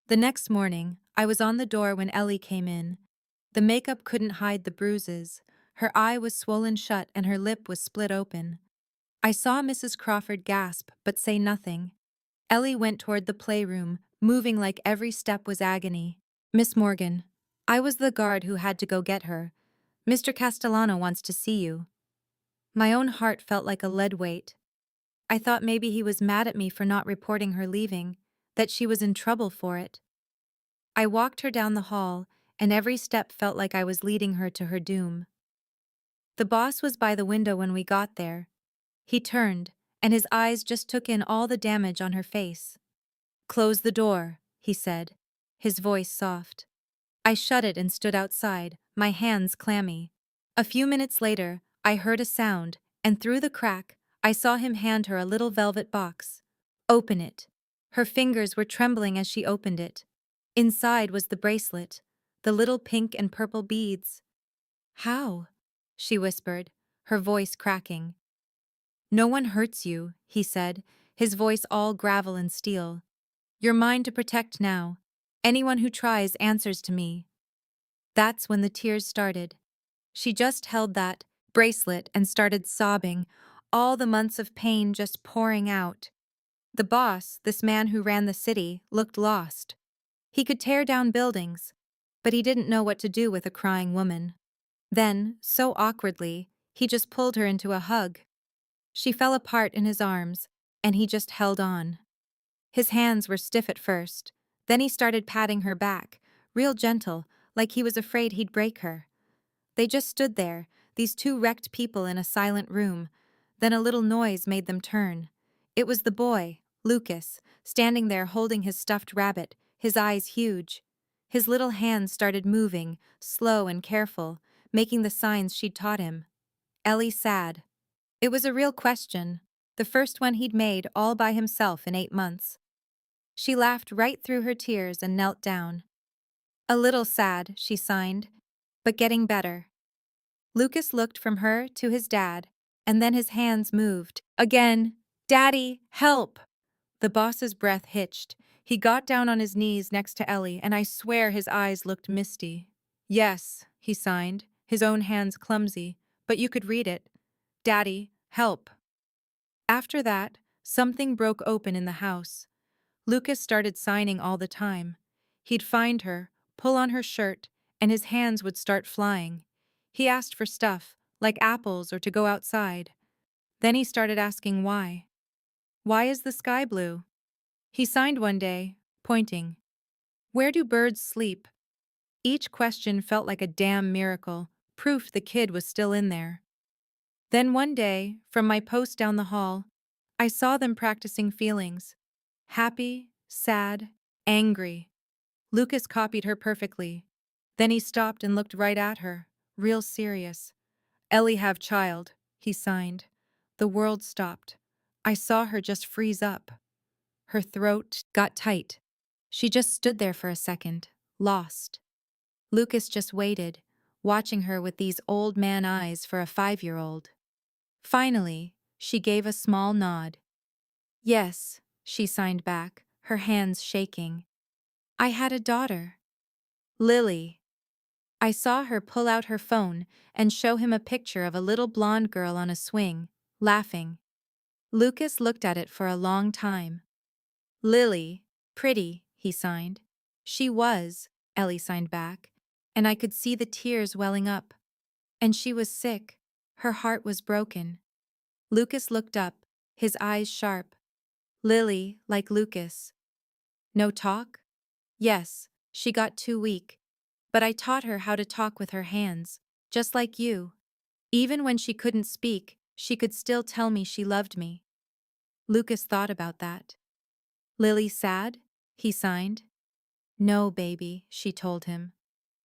The next morning, I was on the door when Ellie came in. The makeup couldn't hide the bruises. Her eye was swollen shut and her lip was split open. I saw Mrs. Crawford gasp, but say nothing. Ellie went toward the playroom, moving like every step was agony. Miss Morgan, I was the guard who had to go get her. Mr. Castellano wants to see you. My own heart felt like a lead weight. I thought maybe he was mad at me for not reporting her leaving, that she was in trouble for it. I walked her down the hall, and every step felt like I was leading her to her doom. The boss was by the window when we got there. He turned, and his eyes just took in all the damage on her face. Close the door, he said, his voice soft. I shut it and stood outside, my hands clammy. A few minutes later, I heard a sound, and through the crack, I saw him hand her a little velvet box. Open it. Her fingers were trembling as she opened it. Inside was the bracelet, the little pink and purple beads. How? She whispered, her voice cracking. No one hurts you, he said, his voice all gravel and steel. You're mine to protect now. Anyone who tries answers to me. That's when the tears started. She just held that bracelet and started sobbing, all the months of pain just pouring out. The boss, this man who ran the city, looked lost. He could tear down buildings, but he didn't know what to do with a crying woman. Then, so awkwardly, he just pulled her into a hug. She fell apart in his arms, and he just held on. His hands were stiff at first. Then he started patting her back, real gentle, like he was afraid he'd break her. They just stood there, these 2 wrecked people in a silent room. Then a little noise made them turn. It was the boy, Lucas, standing there holding his stuffed rabbit, his eyes huge. His little hands started moving, slow and careful, making the signs she'd taught him. Ellie sad. It was a real question, the first one he'd made all by himself in 8 months. She laughed right through her tears and knelt down. A little sad, she signed, but getting better. Lucas looked from her to his dad, and then his hands moved. Again, Daddy, help! The boss's breath hitched. He got down on his knees next to Ellie, and I swear his eyes looked misty. Yes, he signed, his own hands clumsy, but you could read it. Daddy, help. After that, something broke open in the house. Lucas started signing all the time. He'd find her, pull on her shirt, and his hands would start flying. He asked for stuff, like apples or to go outside. Then he started asking why. Why is the sky blue? He signed one day, pointing. Where do birds sleep? Each question felt like a damn miracle, proof the kid was still in there. Then one day, from my post down the hall, I saw them practicing feelings. Happy, sad, angry. Lucas copied her perfectly. Then he stopped and looked right at her, real serious. Ellie have child, he signed. The world stopped. I saw her just freeze up. Her throat got tight. She just stood there for a second, lost. Lucas just waited, watching her with these old man eyes for a 5-year-old. Finally, she gave a small nod. Yes, she signed back, her hands shaking. I had a daughter. Lily. I saw her pull out her phone and show him a picture of a little blonde girl on a swing, laughing. Lucas looked at it for a long time. Lily, pretty, he signed. She was, Ellie signed back, and I could see the tears welling up. And she was sick. Her heart was broken. Lucas looked up, his eyes sharp. Lily, like Lucas. No talk? Yes, she got too weak. But I taught her how to talk with her hands, just like you. Even when she couldn't speak, she could still tell me she loved me. Lucas thought about that. Lily sad? He signed. No, baby, she told him.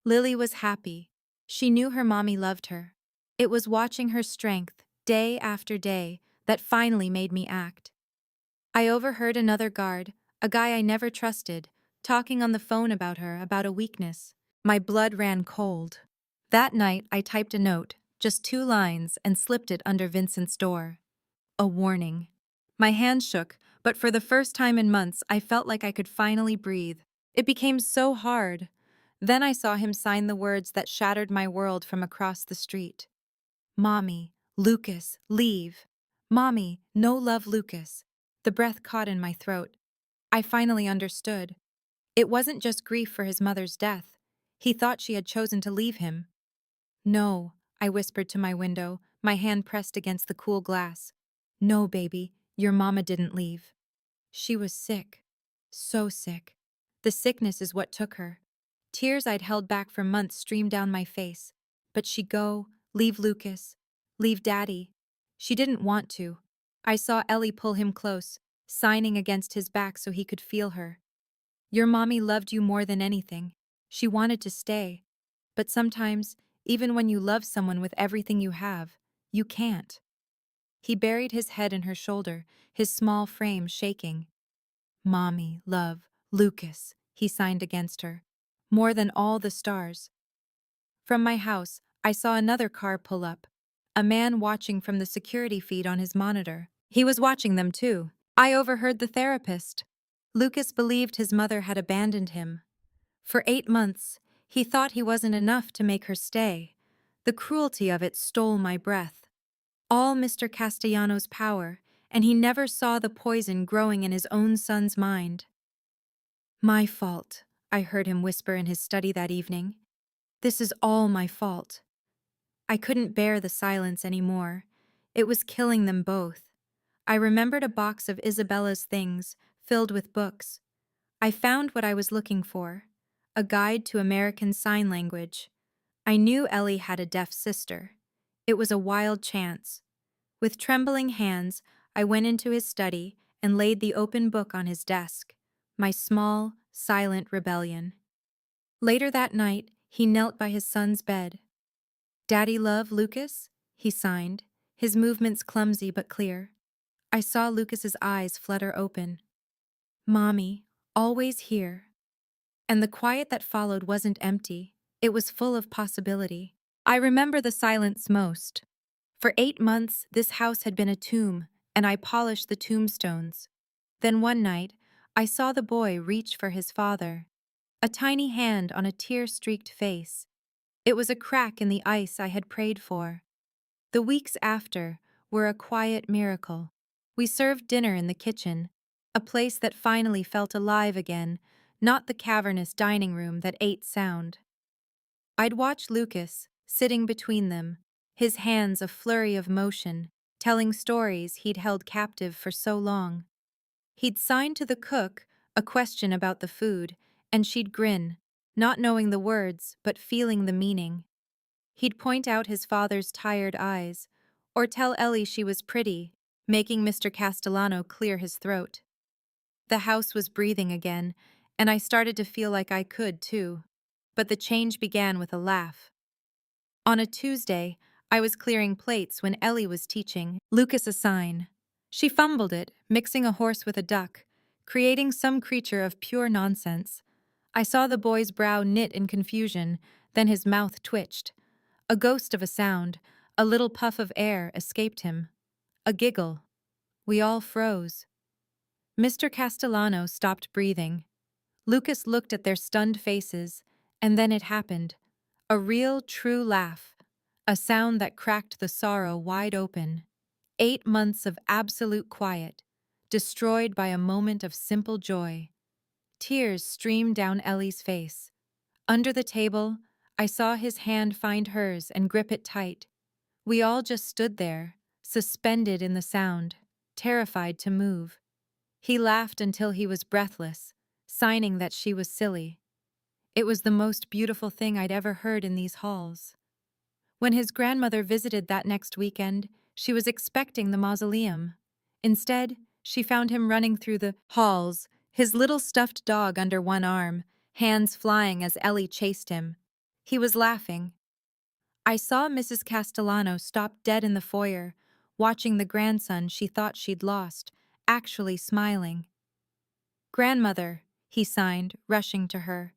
Lily was happy. She knew her mommy loved her. It was watching her strength, day after day, that finally made me act. I overheard another guard, a guy I never trusted, talking on the phone about her, about a weakness. My blood ran cold. That night, I typed a note, just 2 lines, and slipped it under Vincent's door. A warning. My hand shook, but for the first time in months, I felt like I could finally breathe. It became so hard. Then I saw him sign the words that shattered my world from across the street. Mommy, Lucas, leave. Mommy, no love Lucas. The breath caught in my throat. I finally understood. It wasn't just grief for his mother's death. He thought she had chosen to leave him. No, I whispered to my window, my hand pressed against the cool glass. No, baby, your mama didn't leave. She was sick. So sick. The sickness is what took her. Tears I'd held back for months streamed down my face. But she'd go, leave Lucas, leave Daddy. She didn't want to. I saw Ellie pull him close, signing against his back so he could feel her. Your mommy loved you more than anything. She wanted to stay. But sometimes, even when you love someone with everything you have, you can't. He buried his head in her shoulder, his small frame shaking. Mommy, love, Lucas, he signed against her. More than all the stars. From my house, I saw another car pull up. A man watching from the security feed on his monitor. He was watching them too. I overheard the therapist. Lucas believed his mother had abandoned him. For 8 months, he thought he wasn't enough to make her stay. The cruelty of it stole my breath. All Mr. Castellano's power, and he never saw the poison growing in his own son's mind. My fault, I heard him whisper in his study that evening. This is all my fault. I couldn't bear the silence anymore. It was killing them both. I remembered a box of Isabella's things, filled with books. I found what I was looking for, a guide to American Sign Language. I knew Ellie had a deaf sister. It was a wild chance. With trembling hands, I went into his study and laid the open book on his desk, my small, silent rebellion. Later that night, he knelt by his son's bed. Daddy love, Lucas? He signed, his movements clumsy but clear. I saw Lucas's eyes flutter open. Mommy, always here. And the quiet that followed wasn't empty. It was full of possibility. I remember the silence most. For 8 months, this house had been a tomb, and I polished the tombstones. Then one night, I saw the boy reach for his father. A tiny hand on a tear-streaked face. It was a crack in the ice I had prayed for. The weeks after were a quiet miracle. We served dinner in the kitchen, a place that finally felt alive again, not the cavernous dining room that ate sound. I'd watch Lucas, sitting between them, his hands a flurry of motion, telling stories he'd held captive for so long. He'd sign to the cook a question about the food, and she'd grin, not knowing the words but feeling the meaning. He'd point out his father's tired eyes, or tell Ellie she was pretty, making Mr. Castellano clear his throat. The house was breathing again, and I started to feel like I could, too. But the change began with a laugh. On a Tuesday, I was clearing plates when Ellie was teaching Lucas a sign. She fumbled it, mixing a horse with a duck, creating some creature of pure nonsense. I saw the boy's brow knit in confusion, then his mouth twitched. A ghost of a sound, a little puff of air escaped him. A giggle. We all froze. Mr. Castellano stopped breathing. Lucas looked at their stunned faces, and then it happened. A real, true laugh. A sound that cracked the sorrow wide open. 8 months of absolute quiet, destroyed by a moment of simple joy. Tears streamed down Ellie's face. Under the table, I saw his hand find hers and grip it tight. We all just stood there, suspended in the sound, terrified to move. He laughed until he was breathless, signing that she was silly. It was the most beautiful thing I'd ever heard in these halls. When his grandmother visited that next weekend, she was expecting the mausoleum. Instead, she found him running through the halls, his little stuffed dog under one arm, hands flying as Ellie chased him. He was laughing. I saw Mrs. Castellano stop dead in the foyer, watching the grandson she thought she'd lost, actually smiling. "Grandmother," he signed, rushing to her.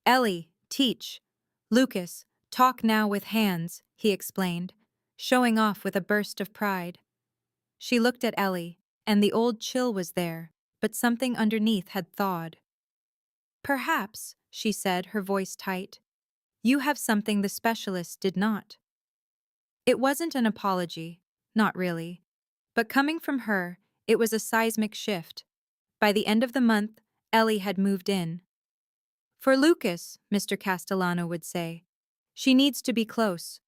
"Ellie, teach. Lucas, talk now with hands," he explained, showing off with a burst of pride. She looked at Ellie, and the old chill was there, but something underneath had thawed. "Perhaps," she said, her voice tight, "you have something the specialist did not." It wasn't an apology, not really. But coming from her, it was a seismic shift. By the end of the month, Ellie had moved in. "For Lucas," Mr. Castellano would say, "she needs to be close."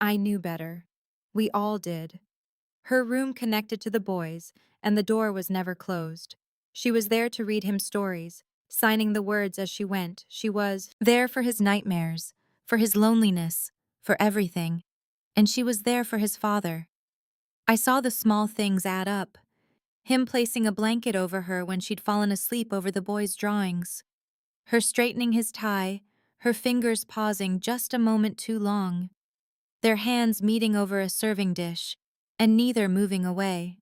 I knew better. We all did. Her room connected to the boys, and the door was never closed. She was there to read him stories, signing the words as she went. She was there for his nightmares, for his loneliness, for everything. And she was there for his father. I saw the small things add up. Him placing a blanket over her when she'd fallen asleep over the boy's drawings. Her straightening his tie, her fingers pausing just a moment too long. Their hands meeting over a serving dish, and neither moving away.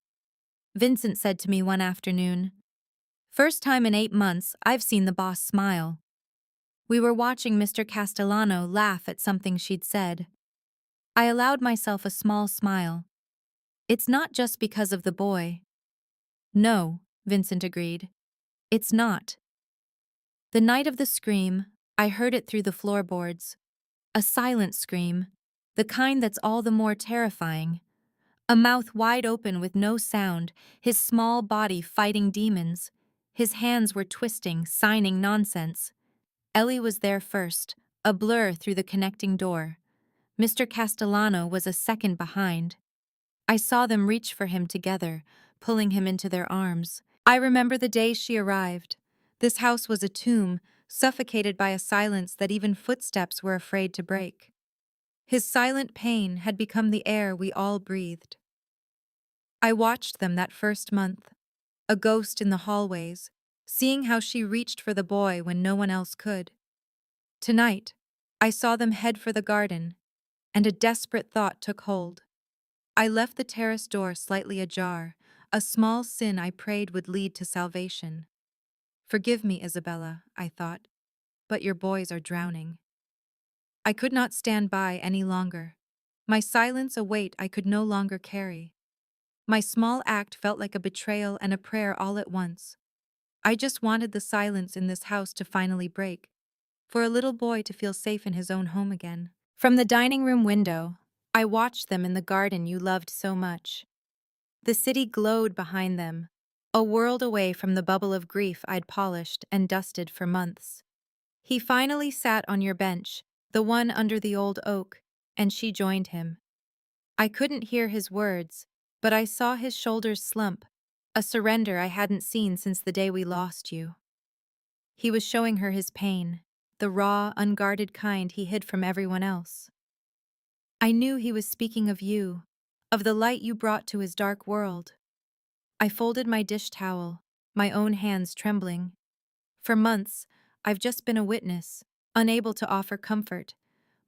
Vincent said to me one afternoon, "First time in 8 months I've seen the boss smile." We were watching Mr. Castellano laugh at something she'd said. I allowed myself a small smile. "It's not just because of the boy." "No," Vincent agreed. "It's not." The night of the scream, I heard it through the floorboards. A silent scream, the kind that's all the more terrifying. A mouth wide open with no sound, his small body fighting demons. His hands were twisting, signing nonsense. Ellie was there first, a blur through the connecting door. Mr. Castellano was a second behind. I saw them reach for him together, pulling him into their arms. I remember the day she arrived. This house was a tomb, suffocated by a silence that even footsteps were afraid to break. His silent pain had become the air we all breathed. I watched them that first month, a ghost in the hallways, seeing how she reached for the boy when no one else could. Tonight, I saw them head for the garden, and a desperate thought took hold. I left the terrace door slightly ajar, a small sin I prayed would lead to salvation. "Forgive me, Isabella," I thought, "but your boys are drowning." I could not stand by any longer. My silence a weight I could no longer carry. My small act felt like a betrayal and a prayer all at once. I just wanted the silence in this house to finally break, for a little boy to feel safe in his own home again. From the dining room window, I watched them in the garden you loved so much. The city glowed behind them, a world away from the bubble of grief I'd polished and dusted for months. He finally sat on your bench, the one under the old oak, and she joined him. I couldn't hear his words, but I saw his shoulders slump, a surrender I hadn't seen since the day we lost you. He was showing her his pain, the raw, unguarded kind he hid from everyone else. I knew he was speaking of you, of the light you brought to his dark world. I folded my dish towel, my own hands trembling. For months, I've just been a witness, unable to offer comfort,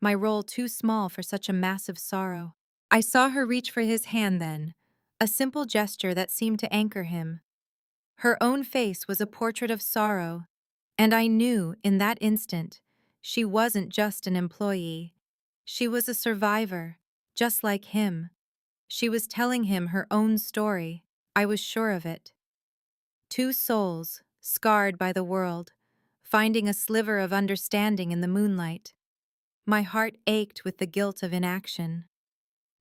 my role too small for such a massive sorrow. I saw her reach for his hand then, a simple gesture that seemed to anchor him. Her own face was a portrait of sorrow, and I knew in that instant she wasn't just an employee. She was a survivor, just like him. She was telling him her own story. I was sure of it. Two souls, scarred by the world, finding a sliver of understanding in the moonlight. My heart ached with the guilt of inaction.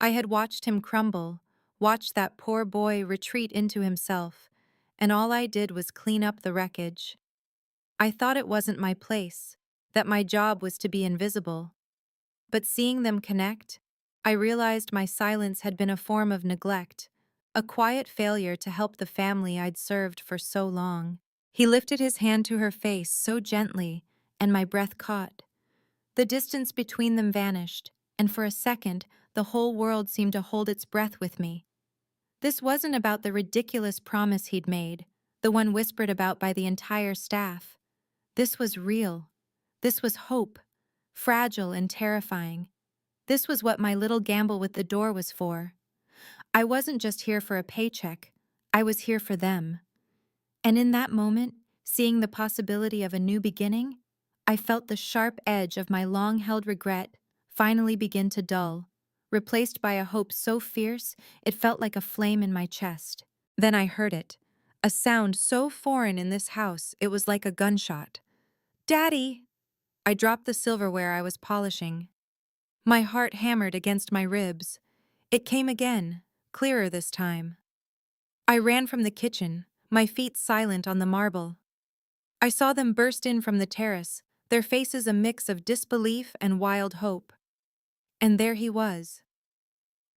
I had watched him crumble, watched that poor boy retreat into himself, and all I did was clean up the wreckage. I thought it wasn't my place, that my job was to be invisible. But seeing them connect, I realized my silence had been a form of neglect, a quiet failure to help the family I'd served for so long. He lifted his hand to her face so gently, and my breath caught. The distance between them vanished, and for a second, the whole world seemed to hold its breath with me. This wasn't about the ridiculous promise he'd made, the one whispered about by the entire staff. This was real. This was hope, fragile and terrifying. This was what my little gamble with the door was for. I wasn't just here for a paycheck. I was here for them. And in that moment, seeing the possibility of a new beginning, I felt the sharp edge of my long-held regret finally begin to dull, replaced by a hope so fierce it felt like a flame in my chest. Then I heard it, a sound so foreign in this house it was like a gunshot. "Daddy!" I dropped the silverware I was polishing. My heart hammered against my ribs. It came again, clearer this time. I ran from the kitchen, my feet silent on the marble. I saw them burst in from the terrace, their faces a mix of disbelief and wild hope. And there he was.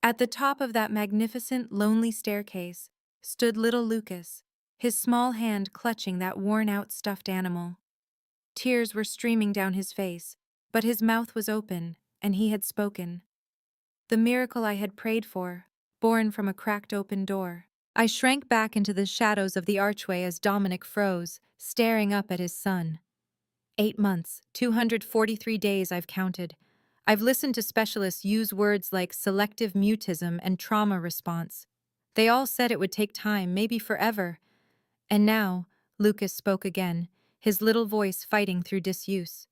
At the top of that magnificent, lonely staircase stood little Lucas, his small hand clutching that worn-out stuffed animal. Tears were streaming down his face, but his mouth was open, and he had spoken. The miracle I had prayed for, born from a cracked open door. I shrank back into the shadows of the archway as Dominic froze, staring up at his son. 8 months, 243 days I've counted. I've listened to specialists use words like selective mutism and trauma response. They all said it would take time, maybe forever. And now, Lucas spoke again, his little voice fighting through disuse.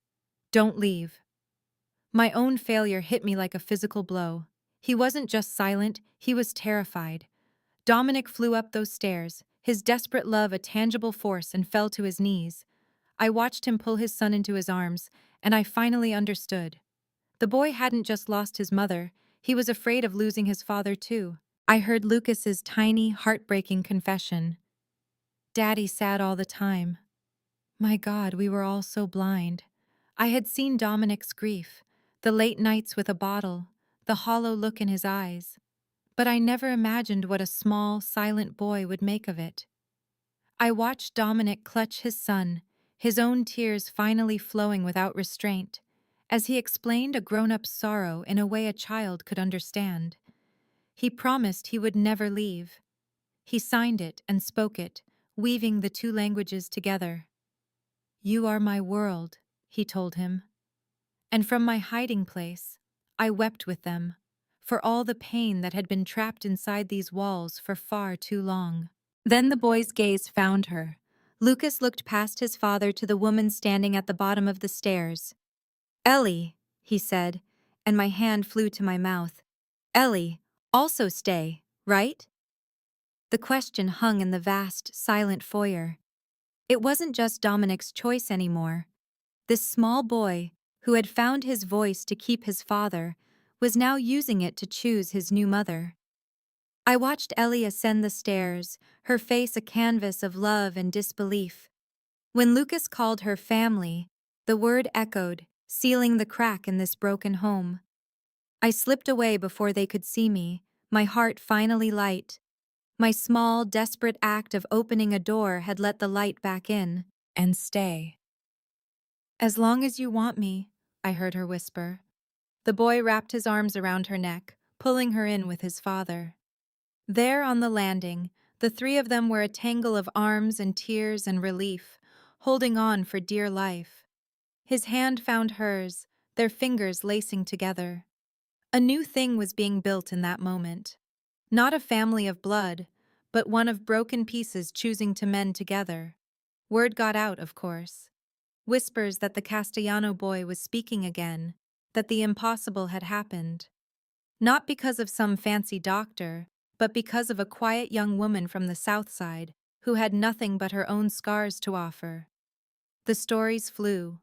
"Don't leave." My own failure hit me like a physical blow. He wasn't just silent, he was terrified. Dominic flew up those stairs, his desperate love a tangible force, and fell to his knees. I watched him pull his son into his arms, and I finally understood. The boy hadn't just lost his mother, he was afraid of losing his father too. I heard Lucas's tiny, heartbreaking confession. "Daddy sad all the time." My God, we were all so blind. I had seen Dominic's grief, the late nights with a bottle, the hollow look in his eyes. But I never imagined what a small, silent boy would make of it. I watched Dominic clutch his son, his own tears finally flowing without restraint, as he explained a grown-up's sorrow in a way a child could understand. He promised he would never leave. He signed it and spoke it, weaving the two languages together. "You are my world," he told him. And from my hiding place, I wept with them, for all the pain that had been trapped inside these walls for far too long. Then the boy's gaze found her. Lucas looked past his father to the woman standing at the bottom of the stairs. "Ellie," he said, and my hand flew to my mouth. "Ellie, also stay, right?" The question hung in the vast, silent foyer. It wasn't just Dominic's choice anymore. This small boy, who had found his voice to keep his father, was now using it to choose his new mother. I watched Ellie ascend the stairs, her face a canvas of love and disbelief. When Lucas called her family, the word echoed, sealing the crack in this broken home. I slipped away before they could see me, my heart finally light. My small, desperate act of opening a door had let the light back in and stay. "As long as you want me," I heard her whisper. The boy wrapped his arms around her neck, pulling her in with his father. There on the landing, the three of them were a tangle of arms and tears and relief, holding on for dear life. His hand found hers, their fingers lacing together. A new thing was being built in that moment. Not a family of blood, but one of broken pieces choosing to mend together. Word got out, of course. Whispers that the Castellano boy was speaking again, that the impossible had happened. Not because of some fancy doctor, but because of a quiet young woman from the South Side who had nothing but her own scars to offer. The stories flew.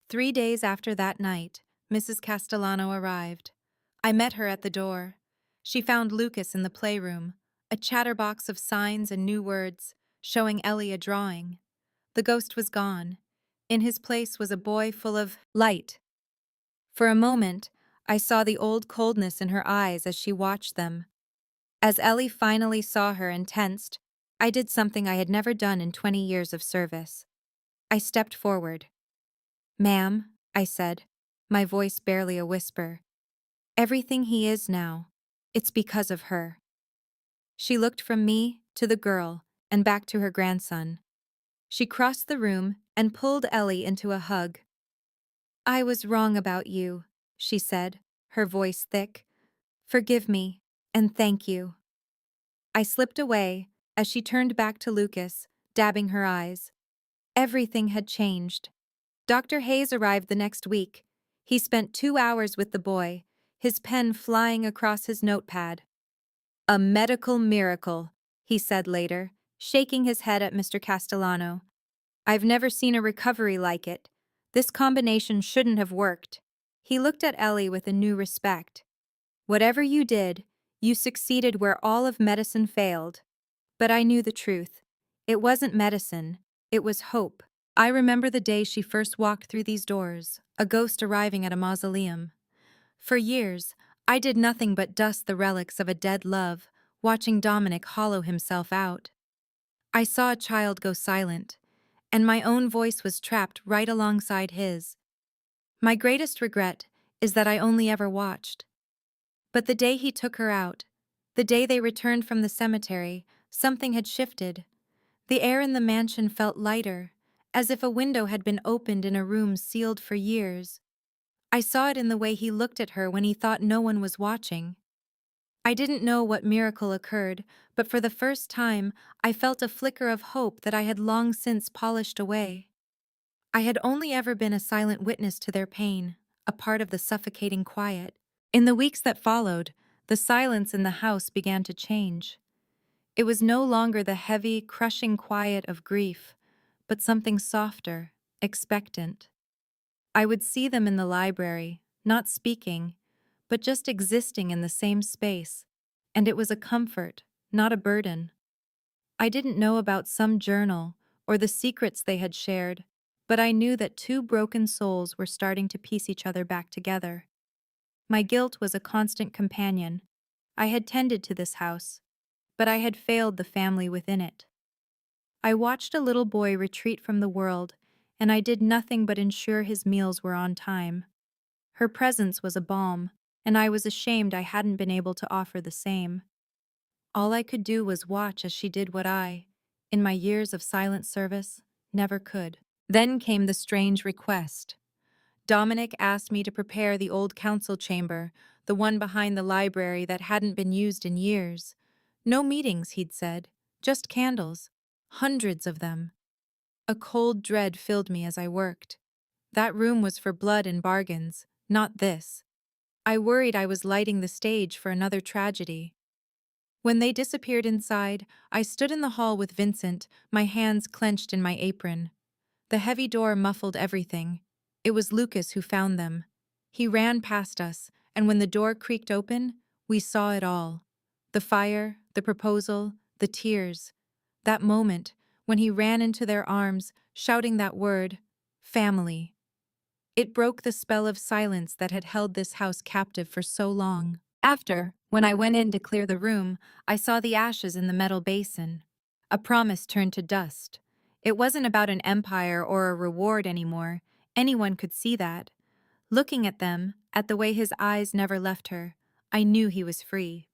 3 days after that night, Mrs. Castellano arrived. I met her at the door. She found Lucas in the playroom, a chatterbox of signs and new words, showing Ellie a drawing. The ghost was gone. In his place was a boy full of light. For a moment, I saw the old coldness in her eyes as she watched them. As Ellie finally saw her and tensed, I did something I had never done in 20 years of service. I stepped forward. "Ma'am," I said, my voice barely a whisper, "everything he is now, it's because of her." She looked from me to the girl and back to her grandson. She crossed the room and pulled Ellie into a hug. "I was wrong about you," she said, her voice thick. "Forgive me, and thank you." I slipped away as she turned back to Lucas, dabbing her eyes. Everything had changed. Dr. Hayes arrived the next week. He spent 2 hours with the boy, his pen flying across his notepad. "A medical miracle," he said later, shaking his head at Mr. Castellano. "I've never seen a recovery like it. This combination shouldn't have worked." He looked at Ellie with a new respect. "Whatever you did, you succeeded where all of medicine failed." But I knew the truth. It wasn't medicine, it was hope. I remember the day she first walked through these doors, a ghost arriving at a mausoleum. For years, I did nothing but dust the relics of a dead love, watching Dominic hollow himself out. I saw a child go silent, and my own voice was trapped right alongside his. My greatest regret is that I only ever watched. But the day he took her out, the day they returned from the cemetery, something had shifted. The air in the mansion felt lighter, as if a window had been opened in a room sealed for years. I saw it in the way he looked at her when he thought no one was watching. I didn't know what miracle occurred, but for the first time, I felt a flicker of hope that I had long since polished away. I had only ever been a silent witness to their pain, a part of the suffocating quiet. In the weeks that followed, the silence in the house began to change. It was no longer the heavy, crushing quiet of grief, but something softer, expectant. I would see them in the library, not speaking, but just existing in the same space, and it was a comfort, not a burden. I didn't know about some journal or the secrets they had shared, but I knew that two broken souls were starting to piece each other back together. My guilt was a constant companion. I had tended to this house, but I had failed the family within it. I watched a little boy retreat from the world, and I did nothing but ensure his meals were on time. Her presence was a balm, and I was ashamed I hadn't been able to offer the same. All I could do was watch as she did what I, in my years of silent service, never could. Then came the strange request. Dominic asked me to prepare the old council chamber, the one behind the library that hadn't been used in years. No meetings, he'd said, just candles, hundreds of them. A cold dread filled me as I worked. That room was for blood and bargains, not this. I worried I was lighting the stage for another tragedy. When they disappeared inside, I stood in the hall with Vincent, my hands clenched in my apron. The heavy door muffled everything. It was Lucas who found them. He ran past us, and when the door creaked open, we saw it all. The fire, the proposal, the tears. That moment, when he ran into their arms, shouting that word, family. It broke the spell of silence that had held this house captive for so long. After, when I went in to clear the room, I saw the ashes in the metal basin. A promise turned to dust. It wasn't about an empire or a reward anymore. Anyone could see that. Looking at them, at the way his eyes never left her, I knew he was free.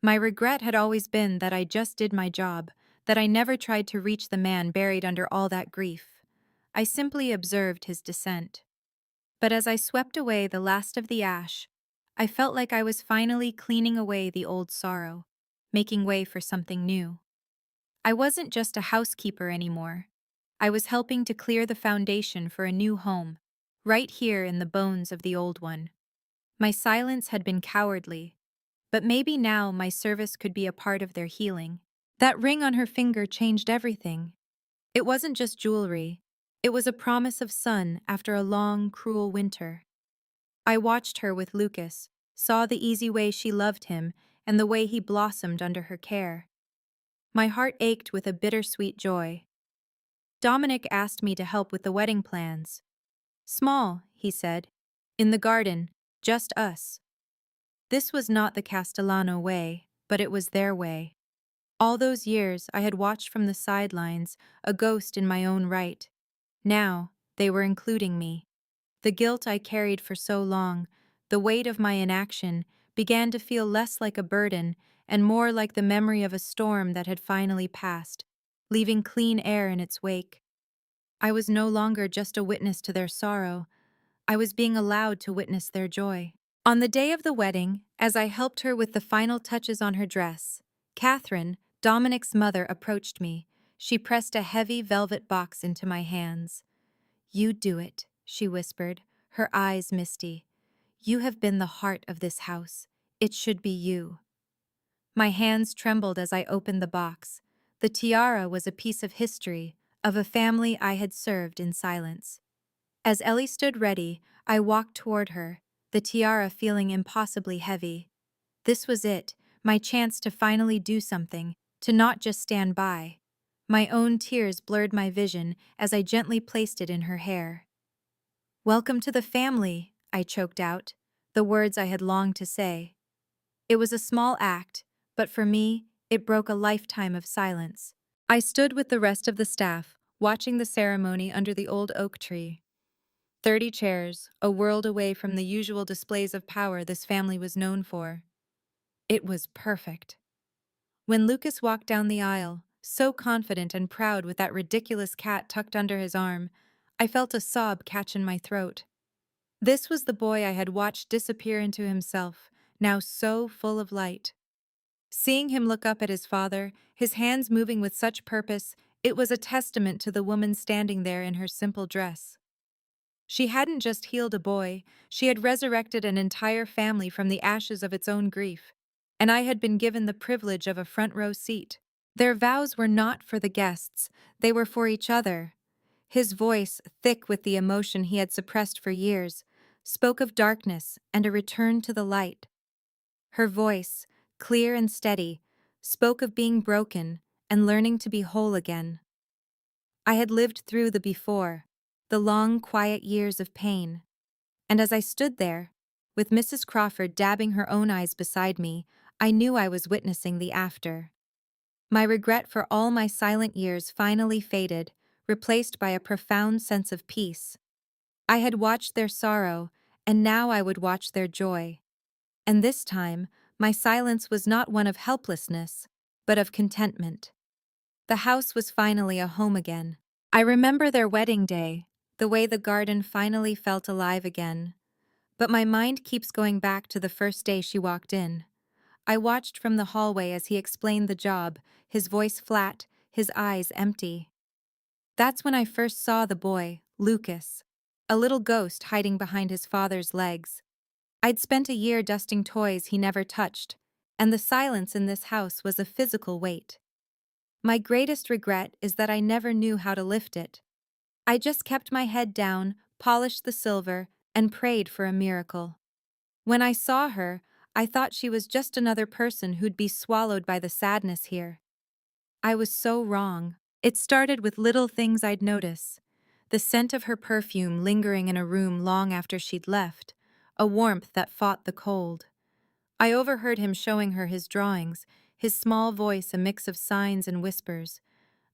My regret had always been that I just did my job, that I never tried to reach the man buried under all that grief. I simply observed his descent. But as I swept away the last of the ash, I felt like I was finally cleaning away the old sorrow, making way for something new. I wasn't just a housekeeper anymore. I was helping to clear the foundation for a new home, right here in the bones of the old one. My silence had been cowardly, but maybe now my service could be a part of their healing. That ring on her finger changed everything. It wasn't just jewelry. It was a promise of sun after a long, cruel winter. I watched her with Lucas, saw the easy way she loved him and the way he blossomed under her care. My heart ached with a bittersweet joy. Dominic asked me to help with the wedding plans. Small, he said. In the garden, just us. This was not the Castellano way, but it was their way. All those years I had watched from the sidelines, a ghost in my own right. Now, they were including me. The guilt I carried for so long, the weight of my inaction, began to feel less like a burden and more like the memory of a storm that had finally passed, leaving clean air in its wake. I was no longer just a witness to their sorrow. I was being allowed to witness their joy. On the day of the wedding, as I helped her with the final touches on her dress, Catherine, Dominic's mother, approached me. She pressed a heavy velvet box into my hands. "You do it," she whispered, her eyes misty. "You have been the heart of this house. It should be you." My hands trembled as I opened the box. The tiara was a piece of history, of a family I had served in silence. As Ellie stood ready, I walked toward her, the tiara feeling impossibly heavy. This was it, my chance to finally do something, to not just stand by. My own tears blurred my vision as I gently placed it in her hair. "Welcome to the family," I choked out, the words I had longed to say. It was a small act, but for me, it broke a lifetime of silence. I stood with the rest of the staff, watching the ceremony under the old oak tree. 30 chairs, a world away from the usual displays of power this family was known for. It was perfect. When Lucas walked down the aisle, so confident and proud with that ridiculous cat tucked under his arm, I felt a sob catch in my throat. This was the boy I had watched disappear into himself, now so full of light. Seeing him look up at his father, his hands moving with such purpose, it was a testament to the woman standing there in her simple dress. She hadn't just healed a boy, she had resurrected an entire family from the ashes of its own grief, and I had been given the privilege of a front row seat. Their vows were not for the guests, they were for each other. His voice, thick with the emotion he had suppressed for years, spoke of darkness and a return to the light. Her voice, clear and steady, spoke of being broken and learning to be whole again. I had lived through the before, the long, quiet years of pain, and as I stood there, with Mrs. Crawford dabbing her own eyes beside me, I knew I was witnessing the after. My regret for all my silent years finally faded, replaced by a profound sense of peace. I had watched their sorrow, and now I would watch their joy. And this time, my silence was not one of helplessness, but of contentment. The house was finally a home again. I remember their wedding day, the way the garden finally felt alive again. But my mind keeps going back to the first day she walked in. I watched from the hallway as he explained the job, his voice flat, his eyes empty. That's when I first saw the boy, Lucas, a little ghost hiding behind his father's legs. I'd spent a year dusting toys he never touched, and the silence in this house was a physical weight. My greatest regret is that I never knew how to lift it. I just kept my head down, polished the silver, and prayed for a miracle. When I saw her, I thought she was just another person who'd be swallowed by the sadness here. I was so wrong. It started with little things I'd notice. The scent of her perfume lingering in a room long after she'd left, a warmth that fought the cold. I overheard him showing her his drawings, his small voice a mix of signs and whispers.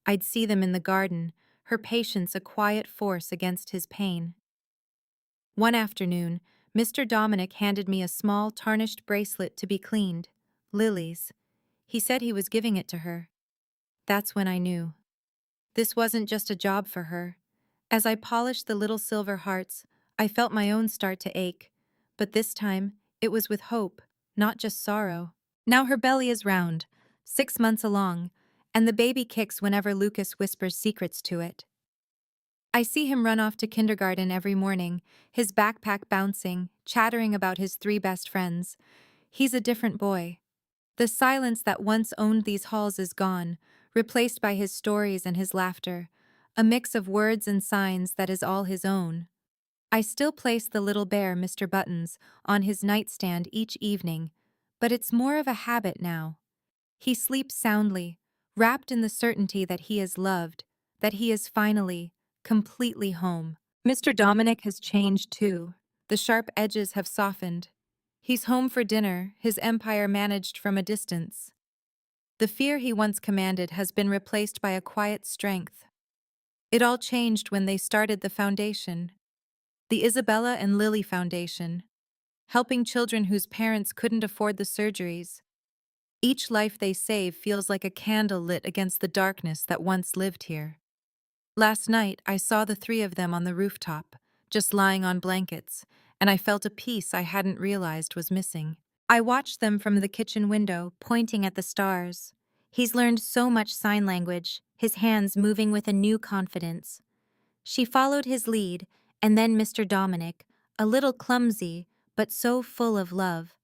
I'd see them in the garden, her patience a quiet force against his pain. One afternoon, Mr. Dominic handed me a small, tarnished bracelet to be cleaned. Lily's. He said he was giving it to her. That's when I knew. This wasn't just a job for her. As I polished the little silver hearts, I felt my own start to ache. But this time, it was with hope, not just sorrow. Now her belly is round, 6 months along, and the baby kicks whenever Lucas whispers secrets to it. I see him run off to kindergarten every morning, his backpack bouncing, chattering about his 3 best friends. He's a different boy. The silence that once owned these halls is gone, replaced by his stories and his laughter, a mix of words and signs that is all his own. I still place the little bear, Mr. Buttons, on his nightstand each evening, but it's more of a habit now. He sleeps soundly, wrapped in the certainty that he is loved, that he is finally, completely home. Mr. Dominic has changed too. The sharp edges have softened. He's home for dinner, his empire managed from a distance. The fear he once commanded has been replaced by a quiet strength. It all changed when they started the foundation, the Isabella and Lily Foundation, helping children whose parents couldn't afford the surgeries. Each life they save feels like a candle lit against the darkness that once lived here. Last night, I saw the 3 of them on the rooftop, just lying on blankets, and I felt a peace I hadn't realized was missing. I watched them from the kitchen window, pointing at the stars. He's learned so much sign language, his hands moving with a new confidence. She followed his lead, and then Mr. Dominic, a little clumsy, but so full of love.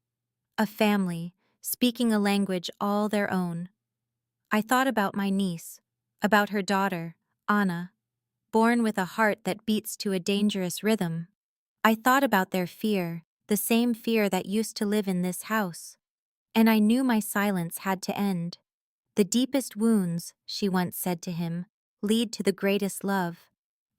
A family, speaking a language all their own. I thought about my niece, about her daughter, Anna, born with a heart that beats to a dangerous rhythm. I thought about their fear, the same fear that used to live in this house. And I knew my silence had to end. The deepest wounds, she once said to him, lead to the greatest love.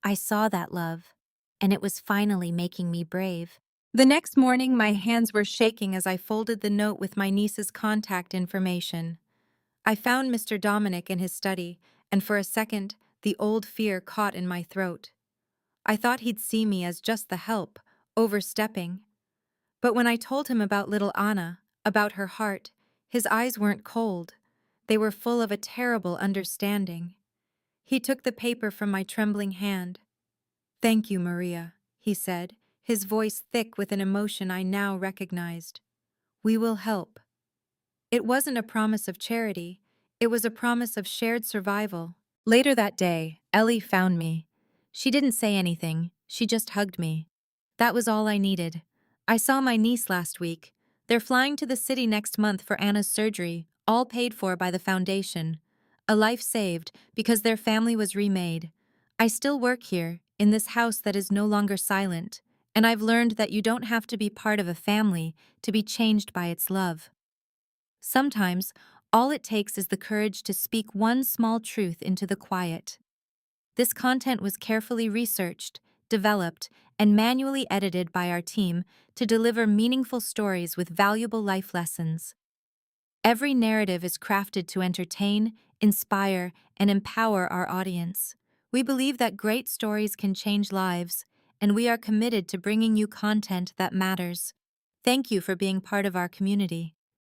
I saw that love, and it was finally making me brave. The next morning, my hands were shaking as I folded the note with my niece's contact information. I found Mr. Dominic in his study, and for a second, the old fear caught in my throat. I thought he'd see me as just the help, overstepping. But when I told him about little Anna, about her heart, his eyes weren't cold. They were full of a terrible understanding. He took the paper from my trembling hand. "Thank you, Maria," he said, his voice thick with an emotion I now recognized. "We will help." It wasn't a promise of charity. It was a promise of shared survival. Later that day, Ellie found me. She didn't say anything. She just hugged me. That was all I needed. I saw my niece last week. They're flying to the city next month for Anna's surgery, all paid for by the foundation. A life saved because their family was remade. I still work here, in this house that is no longer silent, and I've learned that you don't have to be part of a family to be changed by its love. Sometimes, all it takes is the courage to speak one small truth into the quiet. This content was carefully researched, developed, and manually edited by our team to deliver meaningful stories with valuable life lessons. Every narrative is crafted to entertain, inspire, and empower our audience. We believe that great stories can change lives, and we are committed to bringing you content that matters. Thank you for being part of our community.